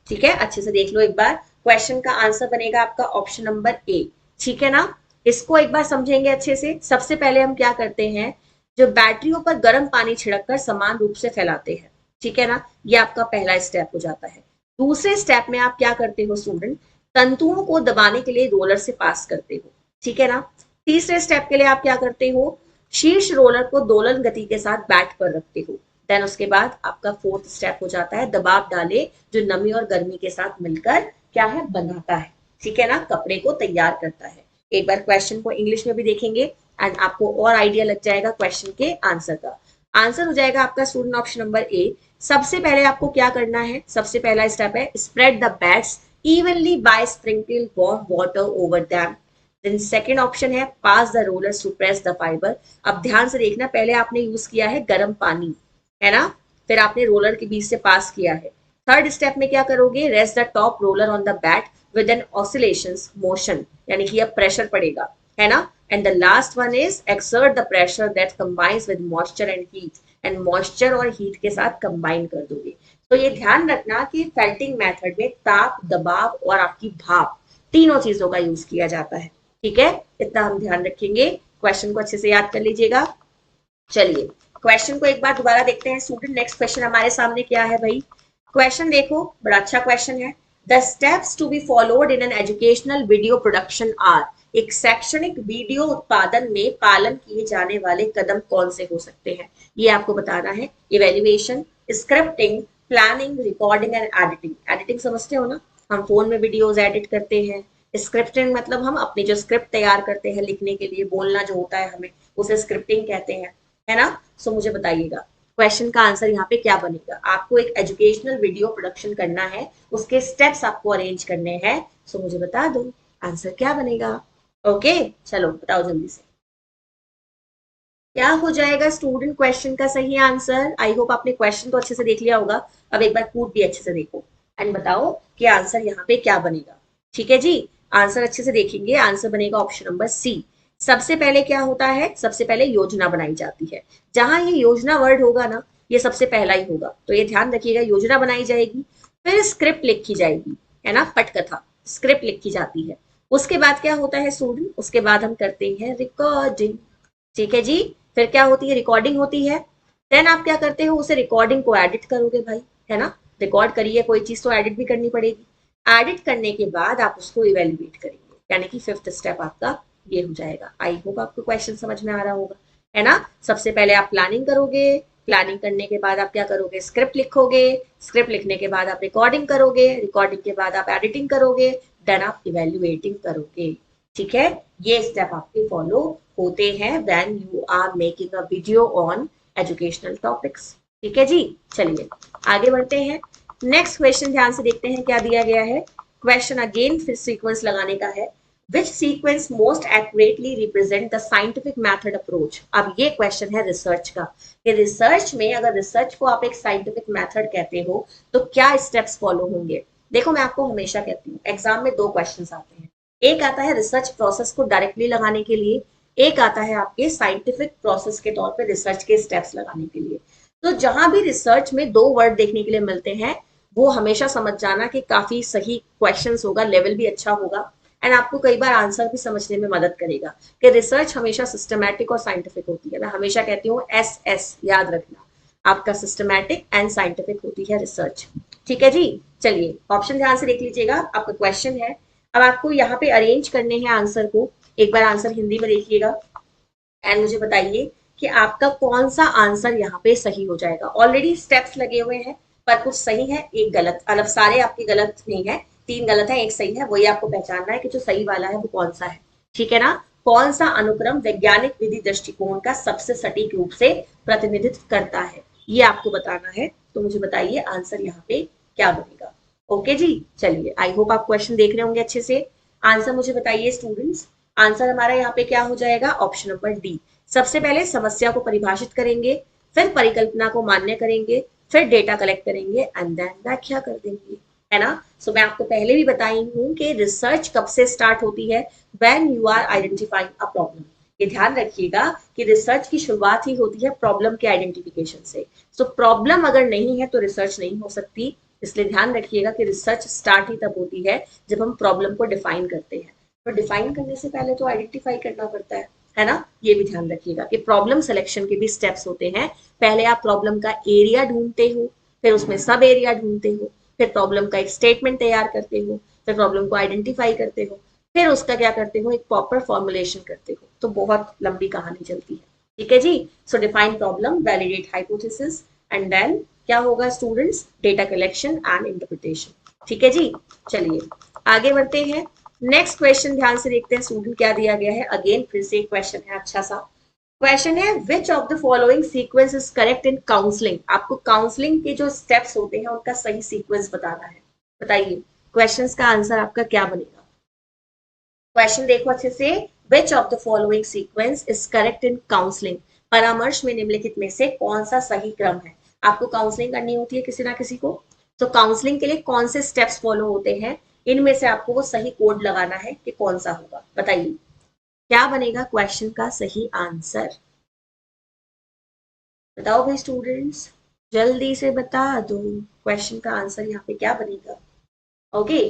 ठीक है, अच्छे से देख लो एक बार, क्वेश्चन का आंसर बनेगा आपका ऑप्शन नंबर ए। ठीक है ना, इसको एक बार समझेंगे अच्छे से। सबसे पहले हम क्या करते हैं, जो बैटरियों पर गर्म पानी छिड़क कर समान रूप से फैलाते हैं। ठीक है ना, ये आपका पहला स्टेप हो जाता है। दूसरे स्टेप में आप क्या करते हो स्टूडेंट, तंतुओं को दबाने के लिए रोलर से पास करते हो। ठीक है ना, तीसरे स्टेप के लिए आप क्या करते हो, शीर्ष रोलर को दोलन गति के साथ बैट पर रखते हो। देन उसके बाद आपका फोर्थ स्टेप हो जाता है दबाव डाले, जो नमी और गर्मी के साथ मिलकर क्या है, बनाता है। ठीक है ना, कपड़े को तैयार करता है। एक बार क्वेश्चन को इंग्लिश में भी देखेंगे एंड आपको और आइडिया लग जाएगा क्वेश्चन के आंसर का। आंसर हो जाएगा आपका स्टूडेंट ऑप्शन नंबर ए। सबसे पहले आपको क्या करना है, सबसे पहला स्टेप है spread the batts evenly by sprinkle warm water over them. Then second option है pass the rollers to press the fibre. अब ध्यान से देखना, पहले आपने यूज किया है गर्म पानी, है ना, फिर आपने रोलर के बीच से पास किया है। थर्ड स्टेप में क्या करोगे, rest the top roller on the bat with an oscillations motion, यानी कि अब प्रेशर पड़ेगा, है ना। And the last one is exert the pressure that combines with moisture and heat, and moisture और हीट के साथ कंबाइन कर दोगे। तो ये ध्यान रखना कि फेल्टिंग मेथड में ताप, दबाव और आपकी भाप, तीनों चीजों का यूज किया जाता है। ठीक है, इतना हम ध्यान रखेंगे। क्वेश्चन को अच्छे से याद कर लीजिएगा। चलिए क्वेश्चन को एक बार दोबारा देखते हैं स्टूडेंट। नेक्स्ट क्वेश्चन हमारे सामने क्या है भाई, क्वेश्चन देखो, बड़ा अच्छा क्वेश्चन है। The steps to be followed in an educational video production are, एक शैक्षणिक वीडियो उत्पादन में पालन किए जाने वाले कदम कौन से हो सकते हैं, ये आपको बताना है। Evaluation, scripting, planning, recording and editing. Editing समझते हो ना, हम फोन में वीडियोस एडिट करते हैं। स्क्रिप्टिंग मतलब हम अपनी जो स्क्रिप्ट तैयार करते हैं लिखने के लिए, बोलना जो होता है हमें, उसे स्क्रिप्टिंग कहते हैं, है ना। सो मुझे बताइएगा क्वेश्चन का आंसर यहाँ पे क्या बनेगा। आपको एक एजुकेशनल वीडियो प्रोडक्शन करना है, उसके स्टेप्स आपको अरेंज करने हैं। सो मुझे बता दो आंसर क्या बनेगा। ओके, चलो बताओ जल्दी से, क्या हो जाएगा स्टूडेंट क्वेश्चन का सही आंसर। आई होप आपने क्वेश्चन तो अच्छे से देख लिया होगा। अब एक बार कूट भी अच्छे से देखो एंड बताओ कि आंसर यहाँ पे क्या बनेगा। ठीक है जी, आंसर अच्छे से देखेंगे, आंसर बनेगा ऑप्शन नंबर सी। सबसे पहले क्या होता है, सबसे पहले योजना बनाई जाती है। जहां ये योजना वर्ड होगा ना, ये सबसे पहला ही होगा, तो ये ध्यान रखिएगा, योजना बनाई जाएगी, फिर स्क्रिप्ट लिखी जाएगी, है ना, पटकथा, स्क्रिप्ट लिखी जाती है। उसके बाद क्या होता है स्टूडेंट, उसके बाद हम करते हैं रिकॉर्डिंग। ठीक है जी, फिर क्या होती है, रिकॉर्डिंग होती है। देन आप क्या करते हो, उसे रिकॉर्डिंग को एडिट करोगे भाई, है ना, रिकॉर्ड करिए कोई चीज तो एडिट भी करनी पड़ेगी। एडिट करने के बाद आप उसको इवेल्युएट करेंगे, यानी कि फिफ्थ स्टेप आपका ये हो जाएगा। आई होप आपको क्वेश्चन समझ में आ रहा होगा, है ना। सबसे पहले आप प्लानिंग करोगे, प्लानिंग करने के बाद आप क्या करोगे, स्क्रिप्ट लिखोगे, स्क्रिप्ट लिखने के बाद आप रिकॉर्डिंग करोगे, रिकॉर्डिंग के बाद आप एडिटिंग करोगे, देन आप इवेल्युएटिंग करोगे। ठीक है, ये स्टेप आपके फॉलो होते हैं when you are making a video on educational topics. ठीक है जी, चलिए आगे बढ़ते हैं। नेक्स्ट क्वेश्चन ध्यान से देखते हैं क्या दिया गया है। क्वेश्चन अगेन फिर सीक्वेंस लगाने का है। विच sequence most accurately represent the scientific method approach. अब ये क्वेश्चन है रिसर्च का, कि रिसर्च में अगर रिसर्च को आप एक साइंटिफिक मेथड कहते हो तो क्या स्टेप्स फॉलो होंगे। देखो मैं आपको हमेशा कहती हूँ, एग्जाम में दो क्वेश्चन आते हैं, एक आता है रिसर्च प्रोसेस को डायरेक्टली लगाने के लिए, एक आता है आपके साइंटिफिक प्रोसेस के तौर पे रिसर्च के स्टेप्स लगाने के लिए। तो जहां भी रिसर्च में दो वर्ड देखने के लिए मिलते हैं, वो हमेशा समझ जाना कि काफी सही क्वेश्चंस होगा, लेवल भी अच्छा होगा एंड आपको कई बार आंसर भी समझने में मदद करेगा। कि रिसर्च हमेशा सिस्टमैटिक और साइंटिफिक होती है। मैं हमेशा कहती हूँ एस याद रखना, आपका सिस्टमैटिक एंड साइंटिफिक होती है रिसर्च। ठीक है जी, चलिए ऑप्शन ध्यान से देख लीजिएगा, आपका क्वेश्चन है। अब आपको यहाँ पे अरेंज करने हैं आंसर को। एक बार आंसर हिंदी में देखिएगा एंड मुझे बताइए कि आपका कौन सा आंसर यहाँ पे सही हो जाएगा। ऑलरेडी स्टेप्स लगे हुए हैं, पर कुछ सही है एक गलत, मतलब सारे आपके गलत नहीं है, तीन गलत है एक सही है, वही आपको पहचानना है कि जो सही वाला है वो कौन सा है। ठीक है ना, कौन सा अनुक्रम वैज्ञानिक विधि दृष्टिकोण का सबसे सटीक रूप से प्रतिनिधित्व करता है, ये आपको बताना है। तो मुझे बताइए आंसर यहाँ पे क्या बनेगा। ओके जी, चलिए आई होप आप क्वेश्चन देख रहे होंगे अच्छे से। आंसर मुझे बताइए स्टूडेंट्स, आंसर हमारा यहाँ पे क्या हो जाएगा, ऑप्शन नंबर डी। सबसे पहले समस्या को परिभाषित करेंगे, फिर परिकल्पना को मान्य करेंगे, फिर डेटा कलेक्ट करेंगे एंड देन व्याख्या कर देंगे, है ना। सो मैं आपको पहले भी बताई हूँ कि रिसर्च कब से स्टार्ट होती है, when you are identifying a problem. ये ध्यान रखिएगा कि रिसर्च की शुरुआत ही होती है प्रॉब्लम के आइडेंटिफिकेशन से। सो प्रॉब्लम अगर नहीं है तो रिसर्च नहीं हो सकती। इसलिए ध्यान रखिएगा कि रिसर्च स्टार्ट ही तब होती है जब हम प्रॉब्लम को डिफाइन करते हैं। तो डिफाइन करने से पहले तो आइडेंटिफाई करना पड़ता है ना। ये भी ध्यान रखिएगा कि प्रॉब्लम सिलेक्शन के भी स्टेप्स होते हैं। पहले आप प्रॉब्लम का एरिया ढूंढते हो, फिर उसमें सब एरिया ढूंढते हो, फिर प्रॉब्लम का एक स्टेटमेंट तैयार करते हो, फिर प्रॉब्लम को आइडेंटिफाई करते हो, फिर उसका क्या करते हो, एक प्रॉपर फॉर्मुलेशन करते हो। तो बहुत लंबी कहानी चलती है। ठीक है जी। So define problem, validate hypothesis, and then क्या होगा students, data collection and interpretation. ठीक है जी। चलिए आगे बढ़ते हैं। नेक्स्ट क्वेश्चन ध्यान से देखते हैं स्टूडेंट क्या दिया गया है। अगेन फिर से एक क्वेश्चन है, अच्छा सा क्वेश्चन है, which of the following sequence is correct in counselling. आपको काउंसलिंग के जो स्टेप्स होते हैं उनका सही सीक्वेंस बताना है। बताइए क्वेश्चंस का आंसर आपका क्या बनेगा। क्वेश्चन देखो अच्छे से, which of the following sequence is correct in counselling. परामर्श में निम्नलिखित में से कौन सा सही क्रम है। आपको काउंसलिंग करनी होती है किसी ना किसी को, तो काउंसलिंग के लिए कौन से स्टेप्स फॉलो होते हैं, इनमें से आपको वो सही कोड लगाना है कि कौन सा होगा। बताइए क्या बनेगा क्वेश्चन का सही आंसर। बताओ भाई स्टूडेंट्स, जल्दी से बता दो क्वेश्चन का आंसर यहाँ पे क्या बनेगा। Okay,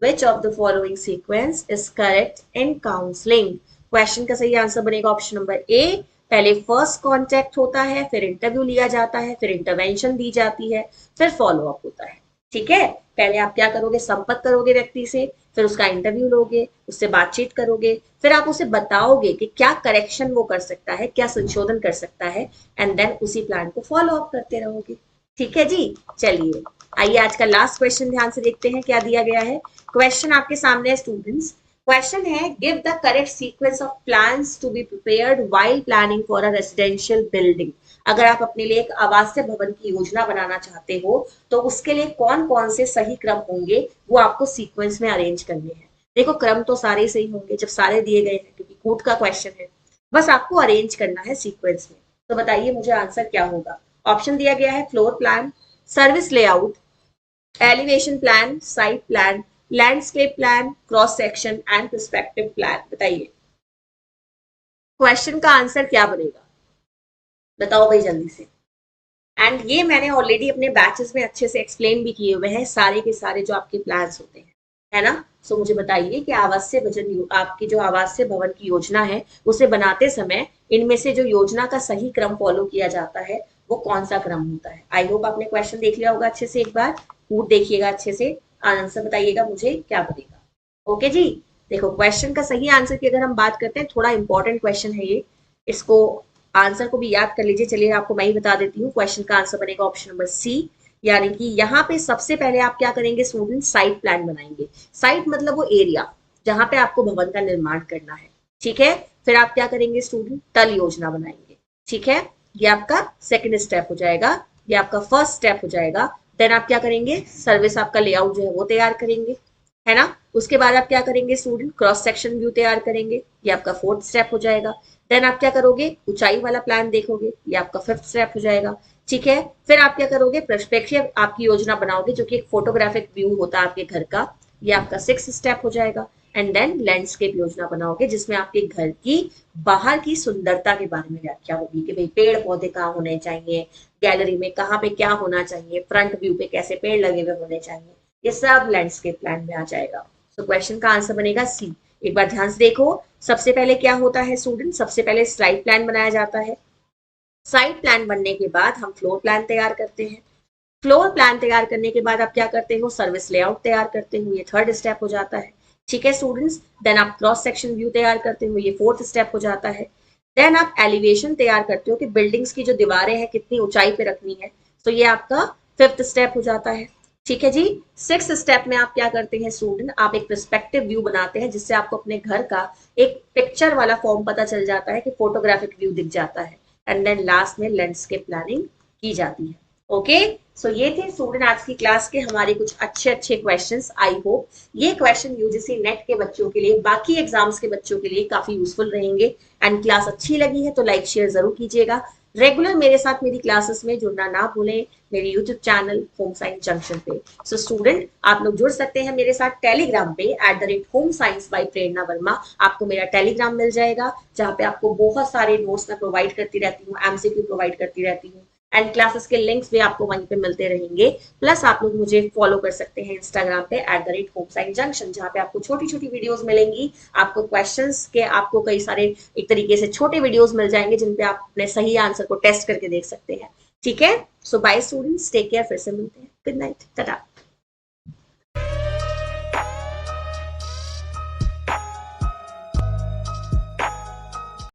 which of the following sequence is correct in counselling. Question का सही आंसर बनेगा ऑप्शन नंबर ए। पहले फर्स्ट कांटेक्ट होता है, फिर इंटरव्यू लिया जाता है, फिर इंटरवेंशन दी जाती है, फिर फॉलो अप होता है। ठीक है, पहले आप क्या करोगे, संपर्क करोगे व्यक्ति से, फिर उसका इंटरव्यू लोगे, उससे बातचीत करोगे, फिर आप उसे बताओगे कि क्या करेक्शन वो कर सकता है, क्या संशोधन कर सकता है, एंड देन उसी प्लान को फॉलो अप करते रहोगे। ठीक है जी। चलिए आइए आज का लास्ट क्वेश्चन ध्यान से देखते हैं क्या दिया गया है। क्वेश्चन आपके सामने है स्टूडेंट्स। क्वेश्चन है, give the correct sequence of plans to be prepared while planning for a residential building. अगर आप अपने लिए एक आवासीय भवन की योजना बनाना चाहते हो तो उसके लिए कौन कौन से सही क्रम होंगे वो आपको सीक्वेंस में अरेंज करने हैं। देखो क्रम तो सारे सही होंगे जब सारे दिए गए हैं, क्योंकि कूट का क्वेश्चन है। बस आपको अरेंज करना है सीक्वेंस में। तो बताइए मुझे आंसर क्या होगा। ऑप्शन दिया गया है, floor plan, service layout, elevation plan, site plan, landscape plan, cross section and perspective plan. बताइए क्वेश्चन का आंसर क्या बनेगा। बताओ भाई जल्दी से। एंड ये मैंने ऑलरेडी अपने बैचेस में अच्छे से एक्सप्लेन भी किए हुए हैं सारे के सारे जो आपके प्लान्स होते हैं, है ना। सो मुझे बताइए कि आवासीय भवन, आपकी जो आवासीय भवन की योजना है उसे बनाते समय इनमें से जो योजना का सही क्रम फॉलो किया जाता है वो कौन सा क्रम होता है। आई होप आपने क्वेश्चन देख लिया होगा अच्छे से, एक बार कूट देखिएगा अच्छे से, आंसर बताइएगा मुझे क्या बनेगा। ओके जी। देखो क्वेश्चन का सही आंसर की अगर हम बात करते हैं, थोड़ा इंपॉर्टेंट क्वेश्चन है ये, इसको आंसर को भी याद कर लीजिए। चलिए आपको मैं ही बता देती हूँ, क्वेश्चन का आंसर बनेगा ऑप्शन नंबर सी। यानी कि यहाँ पे सबसे पहले आप क्या करेंगे स्टूडेंट, साइट प्लान बनाएंगे। साइट मतलब वो एरिया जहां पे आपको भवन का निर्माण करना है। ठीक है, फिर आप क्या करेंगे स्टूडेंट, तल योजना बनाएंगे। ठीक है, ये आपका सेकंड स्टेप हो जाएगा, ये आपका फर्स्ट स्टेप हो जाएगा। देन आप क्या करेंगे, सर्विस आपका लेआउट जो है वो तैयार करेंगे, है ना। उसके बाद आप क्या करेंगे स्टूडेंट, क्रॉस सेक्शन व्यू तैयार करेंगे, ये आपका फोर्थ स्टेप हो जाएगा। देन आप क्या करोगे, ऊंचाई वाला प्लान देखोगे, ये आपका फिफ्थ स्टेप हो जाएगा। ठीक है, फिर आप क्या करोगे, पर्सपेक्टिव आपकी योजना बनाओगे जो कि एक फोटोग्राफिक व्यू होता है आपके घर का, ये आपका सिक्स स्टेप हो जाएगा। एंड देन लैंडस्केप योजना बनाओगे जिसमें आपके घर की बाहर की सुंदरता के बारे में व्याख्या होगी कि भाई पेड़ पौधे कहाँ होने चाहिए, गैलरी में कहाँ पे क्या होना चाहिए, फ्रंट व्यू पे कैसे पेड़ लगे हुए होने चाहिए, ये सब लैंडस्केप प्लान में आ जाएगा। तो क्वेश्चन का आंसर बनेगा सी। एक बार ध्यान से देखो, सबसे पहले क्या होता है स्टूडेंट, सबसे पहले स्लाइड प्लान बनाया जाता है। साइट प्लान बनने के बाद हम फ्लोर प्लान तैयार करते हैं। फ्लोर प्लान तैयार करने के बाद आप क्या करते हो, सर्विस लेआउट तैयार करते हो, ये थर्ड स्टेप हो जाता है। ठीक है स्टूडेंट्स, देन आप क्रॉस सेक्शन व्यू तैयार करते हो, ये फोर्थ स्टेप हो जाता है। देन आप एलिवेशन तैयार करते हो कि बिल्डिंग्स की जो दीवारें हैं कितनी ऊंचाई पे रखनी है, तो ये आपका फिफ्थ स्टेप हो जाता है। ठीक है जी। सिक्स स्टेप में आप क्या करते हैं स्टूडेंट, आप एक पर्सपेक्टिव व्यू बनाते हैं जिससे आपको अपने घर का एक पिक्चर वाला फॉर्म पता चल जाता है कि फोटोग्राफिक व्यू दिख जाता है। एंड देन लास्ट में लैंडस्केप प्लानिंग की जाती है। ओके, सो ये थे स्टूडेंट आज की क्लास के हमारे कुछ अच्छे अच्छे क्वेश्चंस। आई होप ये क्वेश्चन यूजीसी नेट के बच्चों के लिए, बाकी एग्जाम्स के बच्चों के लिए काफी यूजफुल रहेंगे। एंड क्लास अच्छी लगी है तो लाइक शेयर जरूर कीजिएगा। रेगुलर मेरे साथ मेरी क्लासेस में जुड़ना ना भूलें, मेरे YouTube channel home science junction पे। सो स्टूडेंट, आप लोग जुड़ सकते हैं मेरे साथ टेलीग्राम पे @होम साइंस बाई प्रेरणा वर्मा। आपको मेरा टेलीग्राम मिल जाएगा, जहाँ पे आपको बहुत सारे नोट्स मैं प्रोवाइड करती रहती हूँ, एमसीक्यू प्रोवाइड करती रहती हूँ, एंड क्लासेस के लिंक्स भी आपको वहीं पे मिलते रहेंगे। प्लस आप लोग मुझे फॉलो कर सकते हैं इंस्टाग्राम पे होम साइंस जंक्शन, जहाँ पे आपको छोटी छोटी वीडियोस मिलेंगी। आपको क्वेश्चंस के आपको कई सारे एक तरीके से छोटे वीडियोस मिल जाएंगे, जिन पे आप अपने सही आंसर को टेस्ट करके देख सकते हैं। ठीक है, सो बाय स्टूडेंट्स, टेक केयर, फिर से मिलते हैं, गुड नाइट, टाटा।